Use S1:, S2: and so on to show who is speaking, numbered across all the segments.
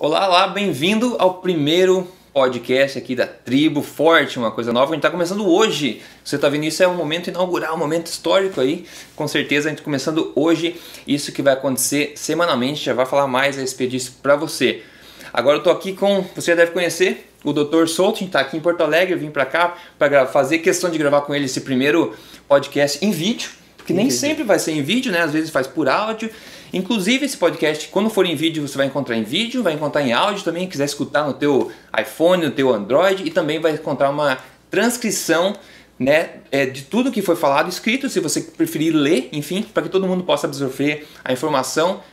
S1: Olá, olá, bem-vindo ao primeiro podcast aqui da Tribo Forte, uma coisa nova. A gente está começando hoje. Você está vendo isso, é um momento inaugural, um momento histórico aí. Com certeza a gente começando hoje, isso que vai acontecer semanalmente, já vai falar mais a respeito disso para você. Agora eu tô aqui com, você já deve conhecer, o Dr. Souto. A gente tá aqui em Porto Alegre, eu vim para cá para fazer questão de gravar com ele esse primeiro podcast em vídeo, porque nem sempre vai ser em vídeo, né? Às vezes faz por áudio. Inclusive esse podcast, quando for em vídeo, você vai encontrar em vídeo, vai encontrar em áudio também, quiser escutar no teu iPhone, no teu Android, e também vai encontrar uma transcrição, né, de tudo que foi falado, escrito, se você preferir ler, enfim, para que todo mundo possa absorver a informação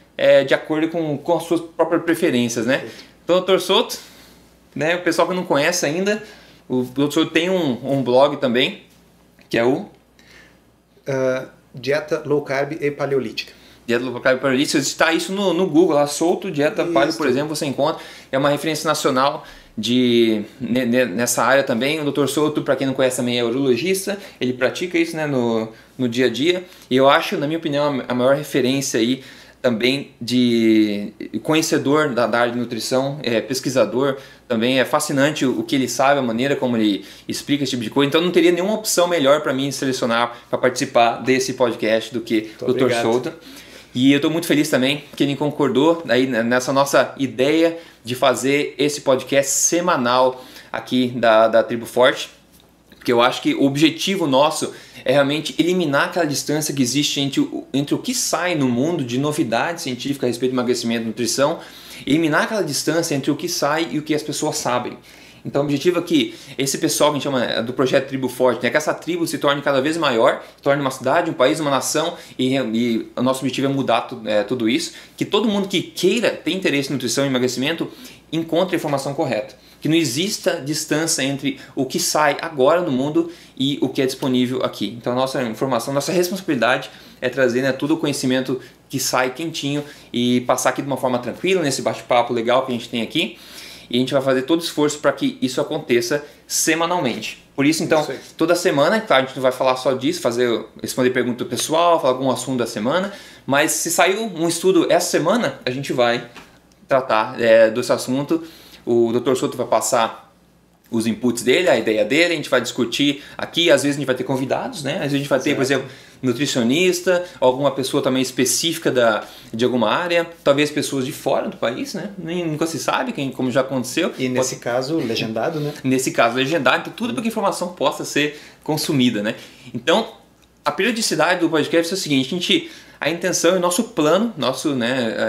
S1: de acordo com as suas próprias preferências, né? Então, Dr. Souto, né, o pessoal que não conhece ainda, o Dr. Souto tem um blog também, que é o...
S2: Dieta Low Carb e Paleolítica.
S1: Dieta Low Carb e Paleolítica, está isso no Google, lá, Souto, Dieta Paleo, por exemplo, você encontra. É uma referência nacional nessa área também. O Dr. Souto, para quem não conhece também, é urologista, ele pratica isso, né, no dia a dia. E eu acho, na minha opinião, a maior referência aí também de conhecedor da área de nutrição, pesquisador também. É fascinante o que ele sabe, a maneira como ele explica esse tipo de coisa. Então não teria nenhuma opção melhor para mim selecionar para participar desse podcast do que o Dr. Souto. E eu estou muito feliz também que ele concordou aí nessa nossa ideia de fazer esse podcast semanal aqui da Tribo Forte. Porque eu acho que o objetivo nosso é realmente eliminar aquela distância que existe entre o que sai no mundo de novidade científica a respeito de emagrecimento e nutrição, eliminar aquela distância entre o que sai e o que as pessoas sabem. Então o objetivo é que esse pessoal que a gente chama do projeto Tribo Forte, né, que essa tribo se torne cada vez maior, se torne uma cidade, um país, uma nação, e o nosso objetivo é mudar tudo isso, que todo mundo que queira ter interesse em nutrição e emagrecimento encontre a informação correta. Que não exista distância entre o que sai agora no mundo e o que é disponível aqui. Então a nossa informação, nossa responsabilidade é trazer, né, todo o conhecimento que sai quentinho e passar aqui de uma forma tranquila, nesse bate-papo legal que a gente tem aqui. E a gente vai fazer todo o esforço para que isso aconteça semanalmente. Por isso, então, toda semana, claro, a gente não vai falar só disso, responder pergunta do pessoal, falar algum assunto da semana, mas se saiu um estudo essa semana, a gente vai tratar desse assunto. O Dr. Souto vai passar os inputs dele, a ideia dele, a gente vai discutir aqui, às vezes a gente vai ter convidados, né? Às vezes a gente vai ter, por exemplo, nutricionista, alguma pessoa também específica de alguma área, talvez pessoas de fora do país, né? Nunca se sabe, como já aconteceu.
S2: E nesse caso, legendado, né?
S1: Nesse caso, legendado, então tudo para que a informação possa ser consumida, né? Então, a periodicidade do podcast é o seguinte, a intenção e nosso plano, nosso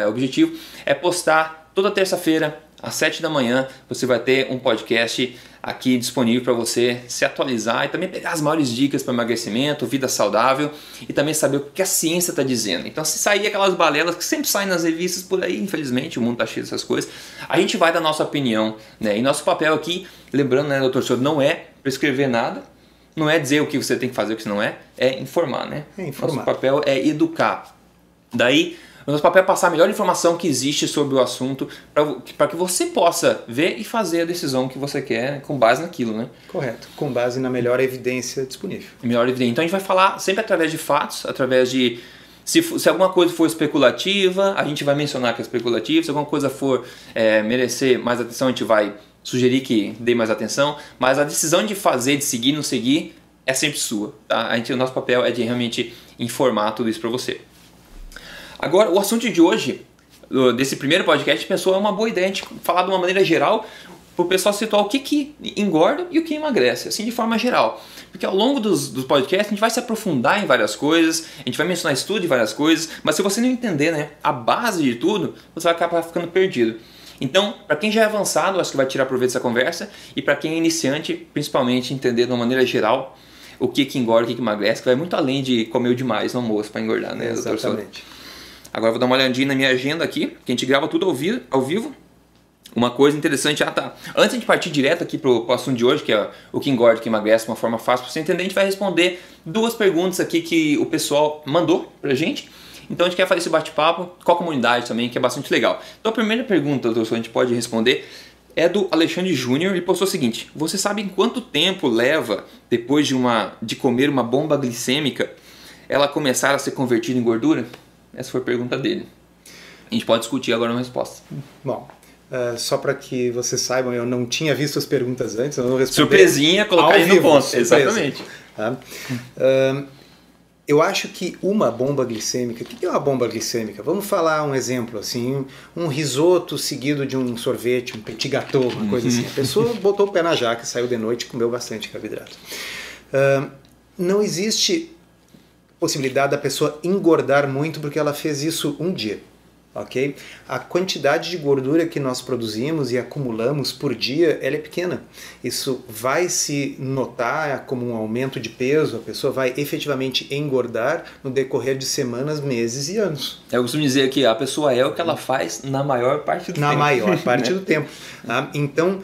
S1: objetivo é postar toda terça-feira, às 7 da manhã, você vai ter um podcast aqui disponível para você se atualizar e também pegar as maiores dicas para emagrecimento, vida saudável e também saber o que a ciência está dizendo. Então, se sair aquelas balelas que sempre saem nas revistas por aí, infelizmente, o mundo está cheio dessas coisas, a gente vai dar nossa opinião, né? E nosso papel aqui, lembrando, né, Dr. Souto, não é prescrever nada, não é dizer o que você tem que fazer, o que você não é informar, né?
S2: Informar.
S1: Nosso papel é educar. Daí, o nosso papel é passar a melhor informação que existe sobre o assunto para que você possa ver e fazer a decisão que você quer com base naquilo, né?
S2: Correto, com base na melhor evidência disponível.
S1: Melhor evidência. Então a gente vai falar sempre através de fatos, através de... Se alguma coisa for especulativa, a gente vai mencionar que é especulativa. Se alguma coisa for merecer mais atenção, a gente vai sugerir que dê mais atenção. Mas a decisão de fazer, de seguir, não seguir, é sempre sua, tá? O nosso papel é de realmente informar tudo isso para você. Agora, o assunto de hoje, desse primeiro podcast, pensou, é uma boa ideia a gente falar de uma maneira geral para o pessoal situar o que engorda e o que emagrece, assim de forma geral. Porque ao longo dos podcasts a gente vai se aprofundar em várias coisas, a gente vai mencionar estudo de várias coisas, mas se você não entender, né, a base de tudo, você vai acabar ficando perdido. Então, para quem já é avançado, acho que vai tirar proveito dessa conversa, e para quem é iniciante, principalmente entender de uma maneira geral o que engorda, o que emagrece, que vai muito além de comer demais no almoço para engordar, né, doutor Souto?
S2: Exatamente.
S1: Agora eu vou dar uma olhadinha na minha agenda aqui, que a gente grava tudo ao vivo. Uma coisa interessante, antes de partir direto aqui pro assunto de hoje, que é o que engorda, o que emagrece, de uma forma fácil para você entender, a gente vai responder duas perguntas aqui que o pessoal mandou pra gente. Então a gente quer fazer esse bate-papo com a comunidade também, que é bastante legal. Então a primeira pergunta, doutor, a gente pode responder, é do Alexandre Júnior. Ele postou o seguinte: você sabe em quanto tempo leva, depois de comer uma bomba glicêmica, ela começar a ser convertida em gordura? Essa foi a pergunta dele. A gente pode discutir agora uma resposta.
S2: Bom, Só para que vocês saibam, eu não tinha visto as perguntas antes, eu não respondi.
S1: Surpresinha, colocar aí no ponto. Exatamente.
S2: Tá? Eu acho que uma bomba glicêmica... O que é uma bomba glicêmica? Vamos falar um exemplo, assim, um risoto seguido de um sorvete, um petit gâteau, uma coisa assim. A pessoa botou o pé na jaca, saiu de noite e comeu bastante carboidrato. Não existe possibilidade da pessoa engordar muito porque ela fez isso um dia. Ok? A quantidade de gordura que nós produzimos e acumulamos por dia, ela é pequena. Isso vai se notar como um aumento de peso, a pessoa vai efetivamente engordar no decorrer de semanas, meses e anos.
S1: Eu costumo dizer que a pessoa é o que ela faz na maior parte do tempo.
S2: Na maior parte do tempo. Tá? Então,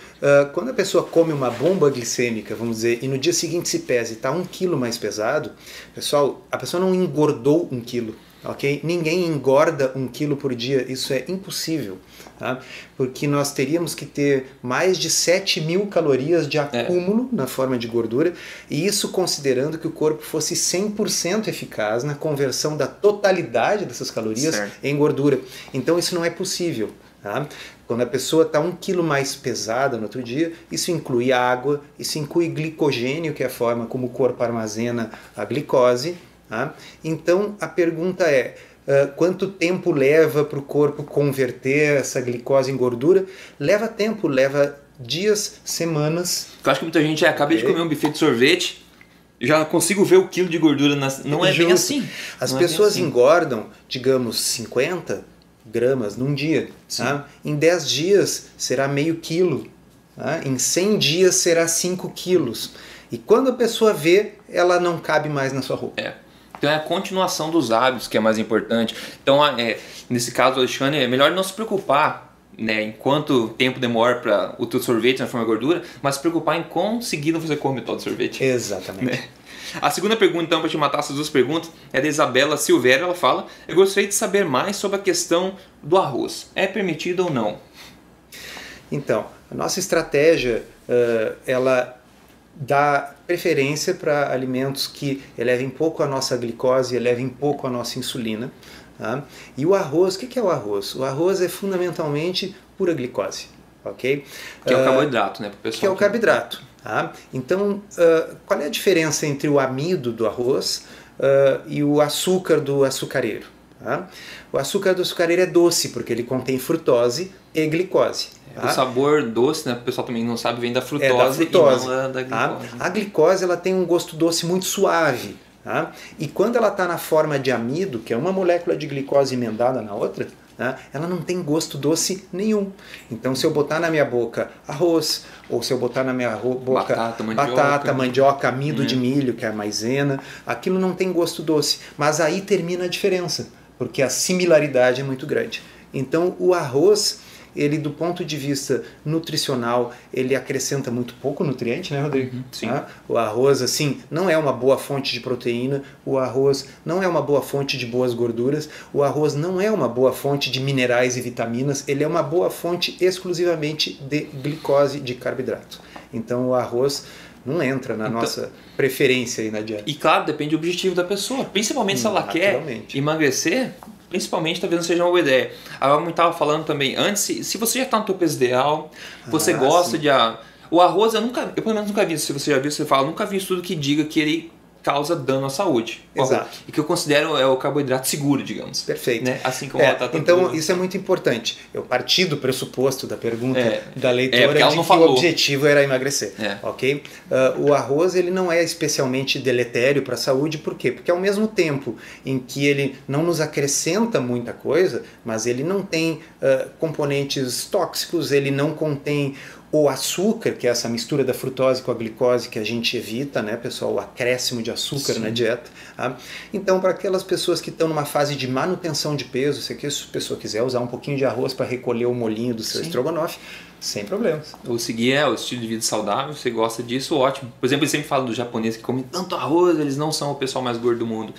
S2: quando a pessoa come uma bomba glicêmica, vamos dizer, e no dia seguinte se pesa e está 1 quilo mais pesado, pessoal, a pessoa não engordou 1 quilo. Okay? Ninguém engorda 1 quilo por dia, isso é impossível, tá? Porque nós teríamos que ter mais de 7.000 calorias de acúmulo na forma de gordura, e isso considerando que o corpo fosse 100% eficaz na conversão da totalidade dessas calorias em gordura. Então isso não é possível. Tá? Quando a pessoa está 1 quilo mais pesada no outro dia, isso inclui água, isso inclui glicogênio, que é a forma como o corpo armazena a glicose. Tá? Então a pergunta é, quanto tempo leva para o corpo converter essa glicose em gordura? Leva tempo, leva dias, semanas.
S1: Eu acho que muita gente acaba de comer um buffet de sorvete, já consigo ver o quilo de gordura, não é bem assim.
S2: As pessoas engordam, digamos, 50 gramas num dia. Tá? Em 10 dias será meio quilo, tá? Em 100 dias será 5 quilos. E quando a pessoa vê, ela não cabe mais na sua roupa.
S1: Então é a continuação dos hábitos que é mais importante. Então, nesse caso, Alexandre, é melhor não se preocupar, né, em quanto tempo demora para o teu sorvete na forma de gordura, mas se preocupar em quão seguido você come todo o sorvete.
S2: Exatamente.
S1: Né? A segunda pergunta, então, para te matar essas duas perguntas, é da Isabela Silveira. Ela fala: eu gostaria de saber mais sobre a questão do arroz. É permitido ou não?
S2: Então, a nossa estratégia, ela dá preferência para alimentos que elevem pouco a nossa glicose, elevem pouco a nossa insulina. Tá? E o arroz, o que é o arroz? O arroz é fundamentalmente pura glicose. Okay?
S1: Que é o carboidrato, né? Pro pessoal
S2: que é o carboidrato. Tá? Então, qual é a diferença entre o amido do arroz e o açúcar do açucareiro? Tá? O açúcar do açucareiro é doce, porque ele contém frutose e glicose.
S1: O sabor doce, né? O pessoal também não sabe, vem da frutose, e não da glicose.
S2: A glicose ela tem um gosto doce muito suave. Tá? E quando ela está na forma de amido, que é uma molécula de glicose emendada na outra, tá? Ela não tem gosto doce nenhum. Então, se eu botar na minha boca arroz, ou se eu botar na minha boca batata, mandioca, amido de milho, que é a maisena, aquilo não tem gosto doce. Mas aí termina a diferença, porque a similaridade é muito grande. Então, o arroz, ele do ponto de vista nutricional, ele acrescenta muito pouco nutriente, né, Rodrigo?
S1: Sim.
S2: O arroz, assim, não é uma boa fonte de proteína, o arroz não é uma boa fonte de boas gorduras, o arroz não é uma boa fonte de minerais e vitaminas, ele é uma boa fonte exclusivamente de glicose, de carboidrato. Então o arroz não entra na nossa preferência aí na dieta.
S1: E claro, depende do objetivo da pessoa, principalmente se ela quer emagrecer. Principalmente, talvez não seja uma boa ideia. A Alma estava falando também antes, se você já está no teu peso ideal, você gosta de... O arroz, eu pelo menos nunca vi, se você já viu, você fala, nunca vi um estudo que diga que ele causa dano à saúde.
S2: Exato.
S1: E que eu considero o carboidrato seguro, digamos.
S2: Perfeito.
S1: Né? Assim como a batata
S2: então, isso é muito importante. Eu parti do pressuposto da pergunta da leitora de que
S1: falou.
S2: O objetivo era emagrecer. Ok? O arroz ele não é especialmente deletério para a saúde, por quê? Porque ao mesmo tempo em que ele não nos acrescenta muita coisa, mas ele não tem componentes tóxicos, ele não contém o açúcar, que é essa mistura da frutose com a glicose que a gente evita, né, pessoal, o acréscimo de açúcar na dieta. Tá? Então, para aquelas pessoas que estão numa fase de manutenção de peso, se a pessoa quiser usar um pouquinho de arroz para recolher o molhinho do seu estrogonofe, sem problemas.
S1: Ou seguir o estilo de vida saudável, você gosta disso, ótimo. Por exemplo, eles sempre falam dos japoneses que comem tanto arroz, eles não são o pessoal mais gordo do mundo.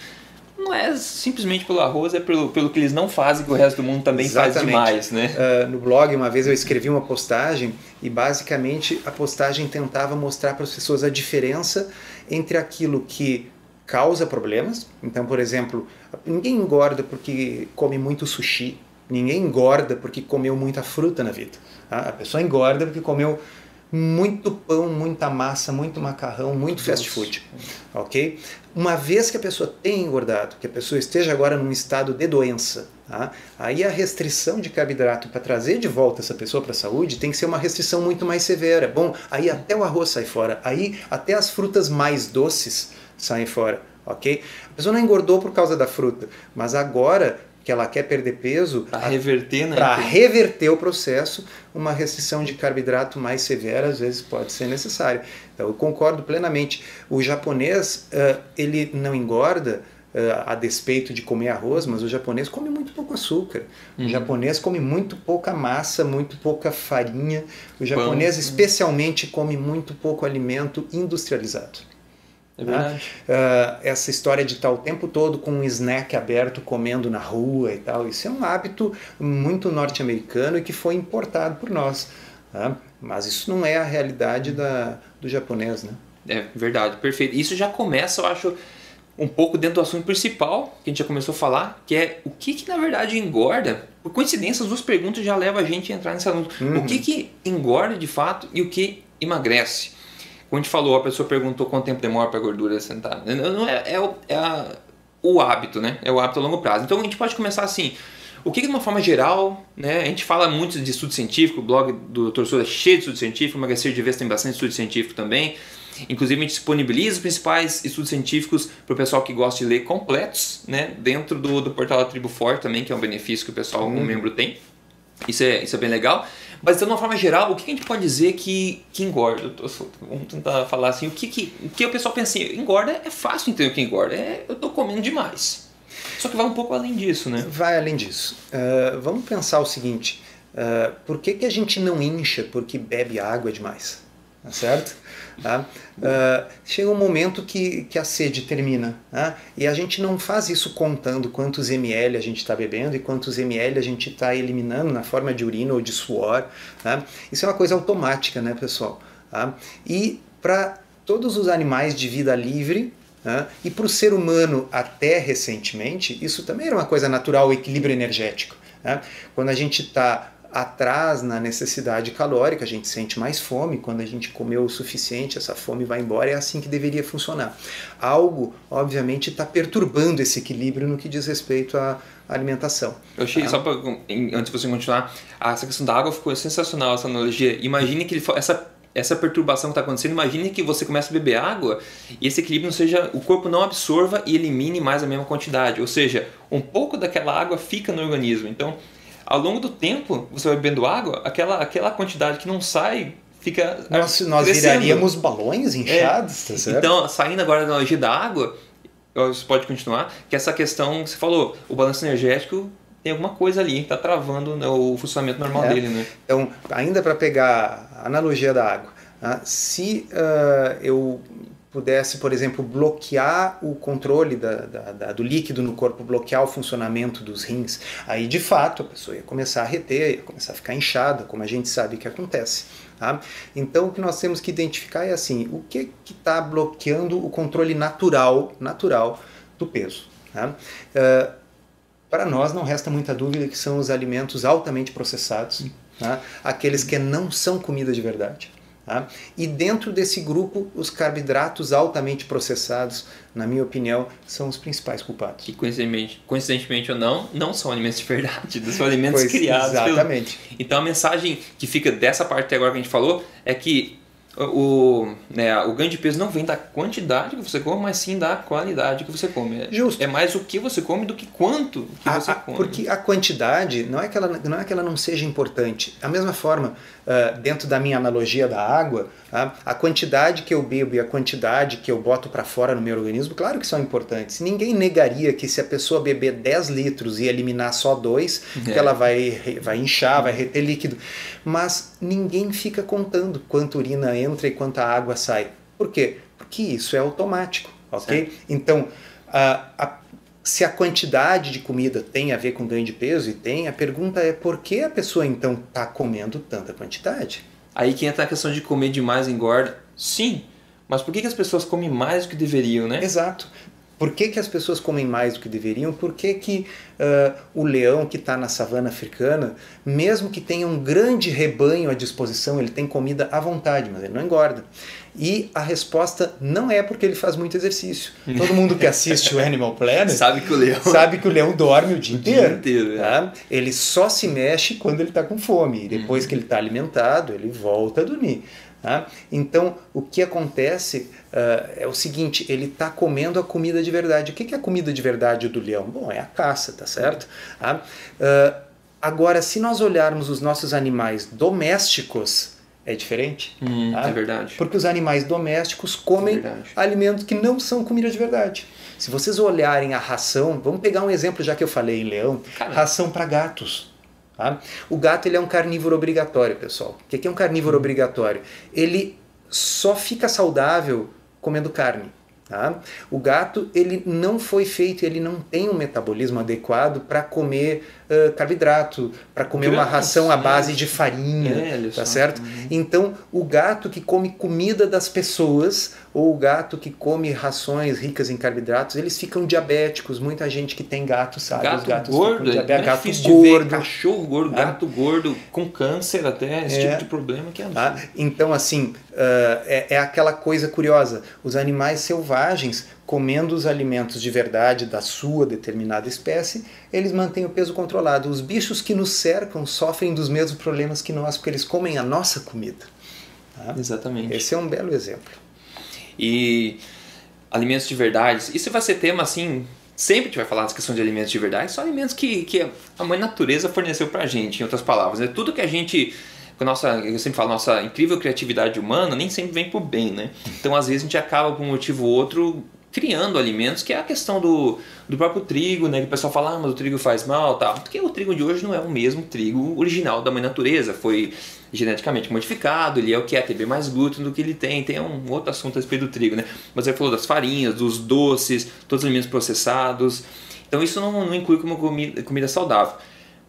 S1: Não é simplesmente pelo arroz, é pelo que eles não fazem, que o resto do mundo também faz demais, né?
S2: No blog, uma vez eu escrevi uma postagem e basicamente a postagem tentava mostrar para as pessoas a diferença entre aquilo que causa problemas. Então, por exemplo, ninguém engorda porque come muito sushi, Ninguém engorda porque comeu muita fruta na vida. Tá? A pessoa engorda porque comeu muito pão, muita massa, muito macarrão, muito fast food, ok? Uma vez que a pessoa tenha engordado, que a pessoa esteja agora num estado de doença, tá? Aí a restrição de carboidrato para trazer de volta essa pessoa para a saúde tem que ser uma restrição muito mais severa. Bom, aí até o arroz sai fora, aí até as frutas mais doces saem fora, ok? A pessoa não engordou por causa da fruta, mas agora que ela quer perder peso,
S1: para reverter, né?
S2: Para reverter o processo, uma restrição de carboidrato mais severa às vezes pode ser necessária. Então eu concordo plenamente. O japonês, ele não engorda a despeito de comer arroz, mas o japonês come muito pouco açúcar. O japonês come muito pouca massa, muito pouca farinha. O japonês especialmente come muito pouco alimento industrializado.
S1: É verdade.
S2: Essa história de estar o tempo todo com um snack aberto comendo na rua e tal, isso é um hábito muito norte-americano e que foi importado por nós. Tá? Mas isso não é a realidade do japonês, né?
S1: É verdade, perfeito. Isso já começa, eu acho, um pouco dentro do assunto principal, que a gente já começou a falar, que é o que na verdade engorda. Por coincidência, as duas perguntas já levam a gente a entrar nesse assunto. O que engorda de fato e o que emagrece? Como a gente falou, a pessoa perguntou quanto tempo demora para a gordura sentar. O hábito, né? É o hábito a longo prazo. Então a gente pode começar assim. O que de uma forma geral, né? A gente fala muito de estudo científico, o blog do Dr. Souza é cheio de estudo científico, o Emagrecer de Vez tem bastante estudo científico também. Inclusive a gente disponibiliza os principais estudos científicos para o pessoal que gosta de ler completos, né? Dentro do portal da Tribo Forte também, que é um benefício que o pessoal, um membro tem. Isso é bem legal. Mas então, de uma forma geral, o que a gente pode dizer que engorda? Vamos tentar falar assim, o que o pessoal pensa assim, engorda é fácil entender o que engorda, eu estou comendo demais. Só que vai um pouco além disso, né?
S2: Vai além disso. Vamos pensar o seguinte, por que a gente não incha porque bebe água demais? Tá certo? Tá? Chega um momento que a sede termina, tá? E a gente não faz isso contando quantos ml a gente está bebendo e quantos ml a gente está eliminando na forma de urina ou de suor, tá? Isso é uma coisa automática, né, pessoal? Tá? E para todos os animais de vida livre, tá? E para o ser humano até recentemente, isso também era uma coisa natural, o equilíbrio energético, tá? Quando a gente está atrás na necessidade calórica, a gente sente mais fome, quando a gente comeu o suficiente, essa fome vai embora, é assim que deveria funcionar. Algo, obviamente, está perturbando esse equilíbrio no que diz respeito à alimentação.
S1: Eu achei, só para, antes de você continuar, essa questão da água ficou sensacional, essa analogia. Imagine que essa perturbação que está acontecendo, imagine que você começa a beber água e esse equilíbrio não seja, o corpo não absorva e elimine mais a mesma quantidade, ou seja, um pouco daquela água fica no organismo. Então, ao longo do tempo, você vai bebendo água, aquela quantidade que não sai fica
S2: nós viraríamos balões inchados, tá certo?
S1: Então, saindo agora da analogia da água, você pode continuar, que essa questão que você falou, o balanço energético tem alguma coisa ali, está travando, né, o funcionamento normal dele, né?
S2: Então, ainda para pegar a analogia da água, se eu pudesse, por exemplo, bloquear o controle do líquido no corpo, bloquear o funcionamento dos rins, aí de fato a pessoa ia começar a reter, ia começar a ficar inchada, como a gente sabe que acontece. Tá? Então o que nós temos que identificar é assim, o que está bloqueando o controle natural do peso. Tá? Para nós não resta muita dúvida que são os alimentos altamente processados, tá? Aqueles que não são comida de verdade. Tá? E dentro desse grupo, os carboidratos altamente processados, na minha opinião, são os principais culpados.
S1: E coincidentemente ou não são alimentos de verdade, são alimentos criados.
S2: Exatamente.
S1: Então a mensagem que fica dessa parte até agora que a gente falou é que o ganho de peso não vem da quantidade que você come, mas sim da qualidade que você come.
S2: Justo.
S1: É mais o que você come do que quanto que você come.
S2: Porque a quantidade não é que ela não seja importante. Da mesma forma, dentro da minha analogia da água, a quantidade que eu bebo e a quantidade que eu boto para fora no meu organismo, claro que são importantes. Ninguém negaria que se a pessoa beber 10 litros e eliminar só 2, que ela vai inchar, vai reter líquido. Mas ninguém fica contando quanto urina entra e quanta água sai. Por quê? Porque isso é automático, ok? Certo. Então, se a quantidade de comida tem a ver com ganho de peso, e tem, a pergunta é por que a pessoa então está comendo tanta quantidade?
S1: Aí que entra a questão de comer demais engorda. Sim, mas por que as pessoas comem mais do que deveriam, né?
S2: Exato. Por que que as pessoas comem mais do que deveriam? Por que que o leão que está na savana africana, mesmo que tenha um grande rebanho à disposição, ele tem comida à vontade, mas ele não engorda? E a resposta não é porque ele faz muito exercício. Todo mundo que assiste o Animal Planet
S1: sabe que o leão
S2: dorme o dia inteiro.
S1: Tá?
S2: Ele só se mexe quando ele está com fome. E depois que ele está alimentado, ele volta a dormir. Tá? Então, o que acontece é o seguinte, ele está comendo a comida de verdade. O que é a comida de verdade do leão? Bom, é a caça, tá certo? Tá? Agora, se nós olharmos os nossos animais domésticos, é diferente.
S1: É verdade.
S2: Porque os animais domésticos comem alimentos que não são comida de verdade. Se vocês olharem a ração, vamos pegar um exemplo, já que eu falei em leão, ração para gatos. Tá? O gato ele é um carnívoro obrigatório, pessoal. O que é um carnívoro obrigatório? Ele só fica saudável comendo carne. Tá? O gato ele não foi feito, ele não tem um metabolismo adequado para comer carboidrato, para comer uma ração à base de farinha, tá certo? Então, o gato que come comida das pessoas ou o gato que come rações ricas em carboidratos, eles ficam diabéticos. Muita gente que tem gato sabe,
S1: gato
S2: os gatos
S1: gordo,
S2: ficam
S1: é
S2: gato
S1: difícil
S2: gordo,
S1: de ver cachorro gordo, gato gordo com câncer até, esse tipo de problema que é absurdo.
S2: Então, assim, é aquela coisa curiosa. Os animais selvagens, comendo os alimentos de verdade da sua determinada espécie, eles mantêm o peso controlado. Os bichos que nos cercam sofrem dos mesmos problemas que nós, porque eles comem a nossa comida. Tá?
S1: Exatamente.
S2: Esse é um belo exemplo.
S1: E alimentos de verdade, isso vai ser tema assim, sempre a gente vai falar das questões de alimentos de verdade, são alimentos que a mãe natureza forneceu pra gente, em outras palavras. É tudo que a gente... eu sempre falo, nossa incrível criatividade humana nem sempre vem por bem, né? Então, às vezes, a gente acaba, por um motivo ou outro, criando alimentos, que é a questão do próprio trigo, né? Que o pessoal fala, mas o trigo faz mal, tal. Porque o trigo de hoje não é o mesmo trigo original da mãe natureza, foi geneticamente modificado, ele é o que é, tem bem mais glúten do que ele tem. Tem um outro assunto a respeito do trigo, né? Mas ele falou das farinhas, dos doces, todos os alimentos processados. Então, isso não inclui como comida saudável.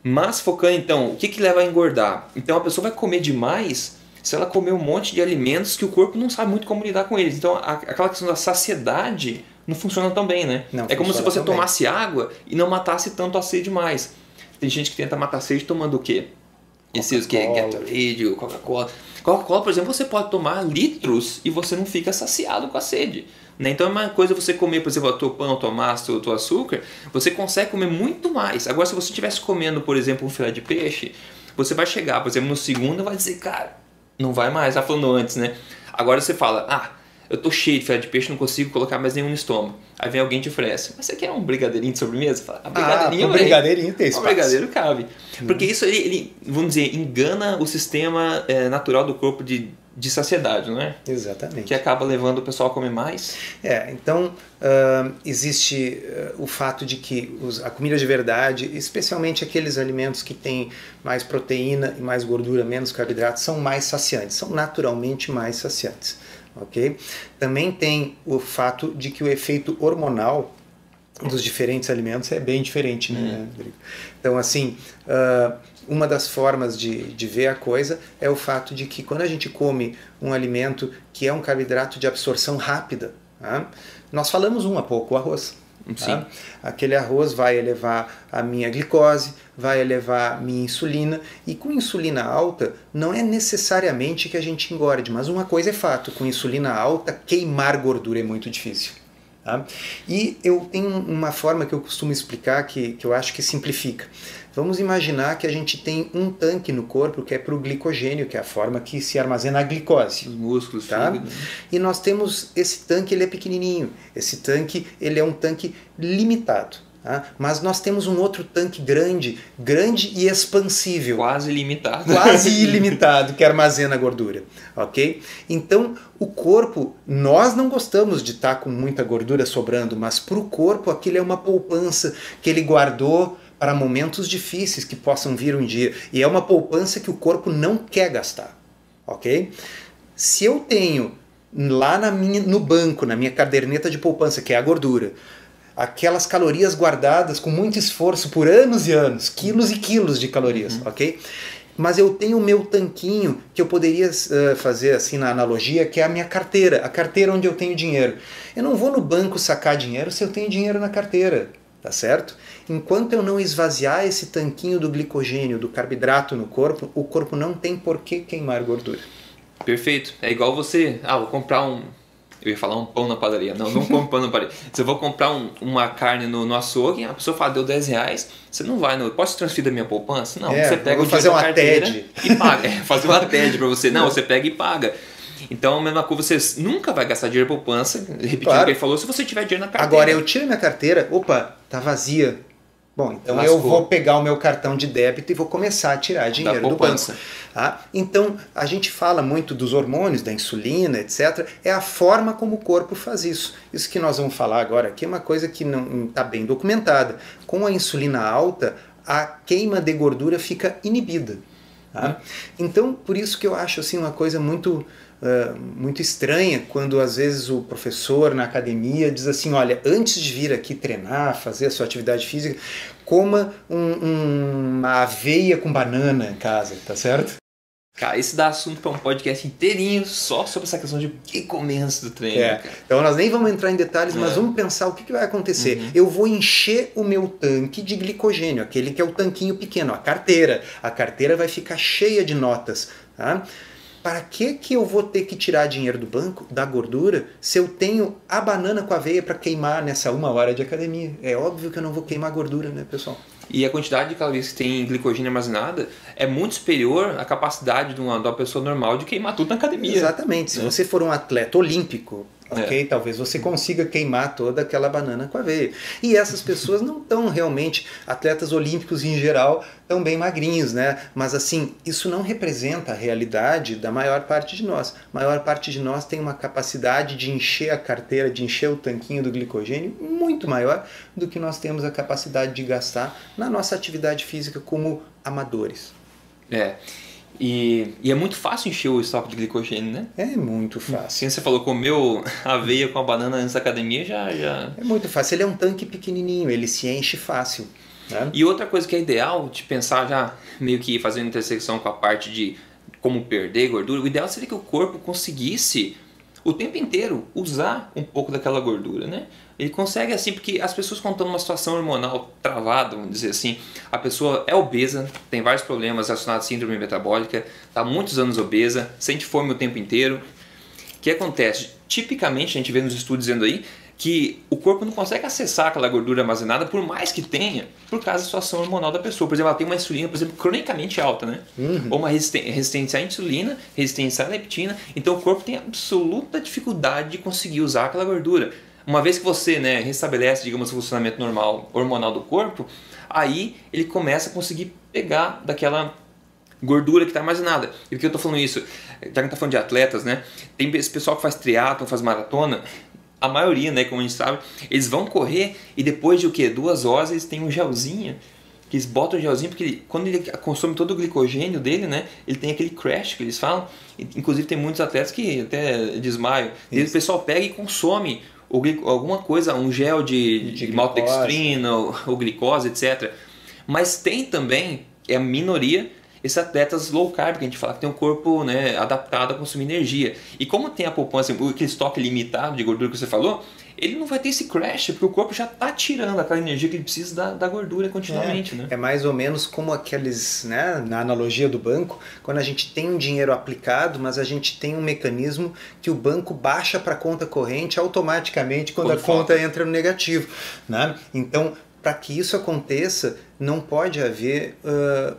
S1: Mas focando então, o que leva a engordar? Então a pessoa vai comer demais se ela comer um monte de alimentos que o corpo não sabe muito como lidar com eles. Então aquela questão da saciedade não funciona tão bem, né? É como se você tomasse água e não matasse tanto a sede mais. Tem gente que tenta matar a sede tomando o quê? Esses que é Gatorade, Coca-Cola. Coca-Cola, por exemplo, você pode tomar litros e você não fica saciado com a sede. Né? Então é uma coisa você comer, por exemplo, o teu pão, tua massa, o teu açúcar, você consegue comer muito mais. Agora, se você estivesse comendo, por exemplo, um filé de peixe, você vai chegar, por exemplo, no segundo e vai dizer, cara, não vai mais, já falando antes, né? Agora você fala, eu tô cheio de filé de peixe, não consigo colocar mais nenhum no estômago. Aí vem alguém e te oferece, mas você quer um brigadeirinho de sobremesa? Fala,
S2: brigadeirinho tem espaço.
S1: O brigadeiro cabe. Porque isso, ele, vamos dizer, engana o sistema natural do corpo de saciedade, não é?
S2: Exatamente.
S1: Que acaba levando o pessoal a comer mais.
S2: Então existe o fato de que a comida de verdade, especialmente aqueles alimentos que têm mais proteína e mais gordura, menos carboidratos, são mais saciantes, são naturalmente mais saciantes. Okay? Também tem o fato de que o efeito hormonal dos diferentes alimentos é bem diferente, né, Rodrigo? Então, assim, uma das formas de ver a coisa é o fato de que quando a gente come um alimento que é um carboidrato de absorção rápida, tá? Nós falamos há pouco, o arroz. Tá? Aquele arroz vai elevar a minha glicose, vai elevar a minha insulina, e com insulina alta não é necessariamente que a gente engorde, mas uma coisa é fato, com insulina alta queimar gordura é muito difícil. Tá? E eu tenho uma forma que eu costumo explicar que eu acho que simplifica. Vamos imaginar que a gente tem um tanque no corpo que é para o glicogênio, que é a forma que se armazena a glicose.
S1: Os músculos,
S2: tá?
S1: fígado.
S2: E nós temos esse tanque, ele é pequenininho. Esse tanque, ele é um tanque limitado. Tá? Mas nós temos um outro tanque grande e expansível.
S1: Quase ilimitado.
S2: Quase ilimitado, que armazena a gordura. Ok? Então, o corpo, nós não gostamos de estar com muita gordura sobrando, mas para o corpo aquilo é uma poupança que ele guardou para momentos difíceis que possam vir um dia. E é uma poupança que o corpo não quer gastar. Ok? Se eu tenho lá no banco, na minha caderneta de poupança, que é a gordura, aquelas calorias guardadas com muito esforço por anos e anos, quilos e quilos de calorias, ok? Mas eu tenho o meu tanquinho, que eu poderia fazer assim na analogia, que é a minha carteira, a carteira onde eu tenho dinheiro. Eu não vou no banco sacar dinheiro se eu tenho dinheiro na carteira, tá certo? Enquanto eu não esvaziar esse tanquinho do glicogênio, do carboidrato no corpo, o corpo não tem por que queimar gordura.
S1: Perfeito. É igual você, vou comprar eu ia falar um pão na padaria. Não compro pão na padaria. Se eu vou comprar uma carne no açougue, a pessoa fala, deu R$10, você não vai, posso transferir da minha poupança? Não, você pega o dinheiro da carteira e paga. Fazer uma TED para você. Não, você pega e paga. Então, a mesma coisa, você nunca vai gastar dinheiro na poupança, repetindo o que ele falou, se você tiver dinheiro na carteira.
S2: Agora, eu tiro minha carteira, opa, tá vazia. Bom, então eu vou pegar o meu cartão de débito e vou começar a tirar dinheiro do banco. Tá? Então, a gente fala muito dos hormônios, da insulina, etc. É a forma como o corpo faz isso. Isso que nós vamos falar agora aqui é uma coisa que não está bem documentada. Com a insulina alta, a queima de gordura fica inibida. Tá? Então, por isso que eu acho assim, uma coisa muito estranha quando às vezes o professor na academia diz assim, olha, antes de vir aqui treinar, fazer a sua atividade física, coma uma aveia com banana em casa, tá certo?
S1: Cara, esse dá assunto para um podcast inteirinho só sobre essa questão de o que comer antes do treino. Cara.
S2: Então nós nem vamos entrar em detalhes, mas vamos pensar o que vai acontecer. Eu vou encher o meu tanque de glicogênio, aquele que é o tanquinho pequeno, a carteira. A carteira vai ficar cheia de notas, tá? Para que eu vou ter que tirar dinheiro do banco, da gordura, se eu tenho a banana com aveia para queimar nessa 1 hora de academia? É óbvio que eu não vou queimar gordura, né, pessoal?
S1: E a quantidade de calorias que tem em glicogênio armazenada é muito superior à capacidade de uma pessoa normal de queimar tudo na academia.
S2: Exatamente. Se você for um atleta olímpico, talvez você consiga queimar toda aquela banana com aveia. E essas pessoas não estão realmente, atletas olímpicos em geral, estão bem magrinhos, né? Mas assim, isso não representa a realidade da maior parte de nós. A maior parte de nós tem uma capacidade de encher a carteira, de encher o tanquinho do glicogênio muito maior do que nós temos a capacidade de gastar na nossa atividade física como amadores.
S1: E é muito fácil encher o estoque de glicogênio, né?
S2: É muito fácil.
S1: Assim, você falou, comeu aveia com a banana antes da academia, já...
S2: É muito fácil. Ele é um tanque pequenininho, ele se enche fácil. Né?
S1: E outra coisa que é ideal de pensar já, meio que fazendo intersecção com a parte de como perder gordura, o ideal seria que o corpo conseguisse o tempo inteiro usar um pouco daquela gordura, né? Ele consegue assim, porque as pessoas quando estão numa situação hormonal travada, vamos dizer assim, a pessoa é obesa, tem vários problemas relacionados à síndrome metabólica, está há muitos anos obesa, sente fome o tempo inteiro. O que acontece? Tipicamente, a gente vê nos estudos dizendo aí, que o corpo não consegue acessar aquela gordura armazenada por mais que tenha, por causa da situação hormonal da pessoa. Por exemplo, ela tem uma insulina, por exemplo, cronicamente alta, né? Ou uma resistência à insulina, resistência à leptina. Então o corpo tem absoluta dificuldade de conseguir usar aquela gordura. Uma vez que você restabelece, digamos, o funcionamento normal hormonal do corpo, aí ele começa a conseguir pegar daquela gordura que está armazenada. E por que eu estou falando isso? Já que a gente está falando de atletas, né? Tem esse pessoal que faz triatlon, faz maratona. A maioria, né, como a gente sabe, eles vão correr e depois de 2 horas eles têm um gelzinho, que eles botam o gelzinho, porque quando ele consome todo o glicogênio dele, né, ele tem aquele crash que eles falam. Inclusive tem muitos atletas que até desmaiam. E o pessoal pega e consome alguma coisa, um gel de maltodextrina ou glicose, etc. Mas tem também, é a minoria, esses atletas low carb, que a gente fala que tem um corpo, né, adaptado a consumir energia. E como tem a poupança, aquele estoque limitado de gordura que você falou, ele não vai ter esse crash, porque o corpo já está tirando aquela energia que ele precisa da gordura continuamente. Né?
S2: É mais ou menos como aqueles, né, na analogia do banco, quando a gente tem um dinheiro aplicado, mas a gente tem um mecanismo que o banco baixa para a conta corrente automaticamente quando a conta entra no negativo. Né? Então, para que isso aconteça, não pode haver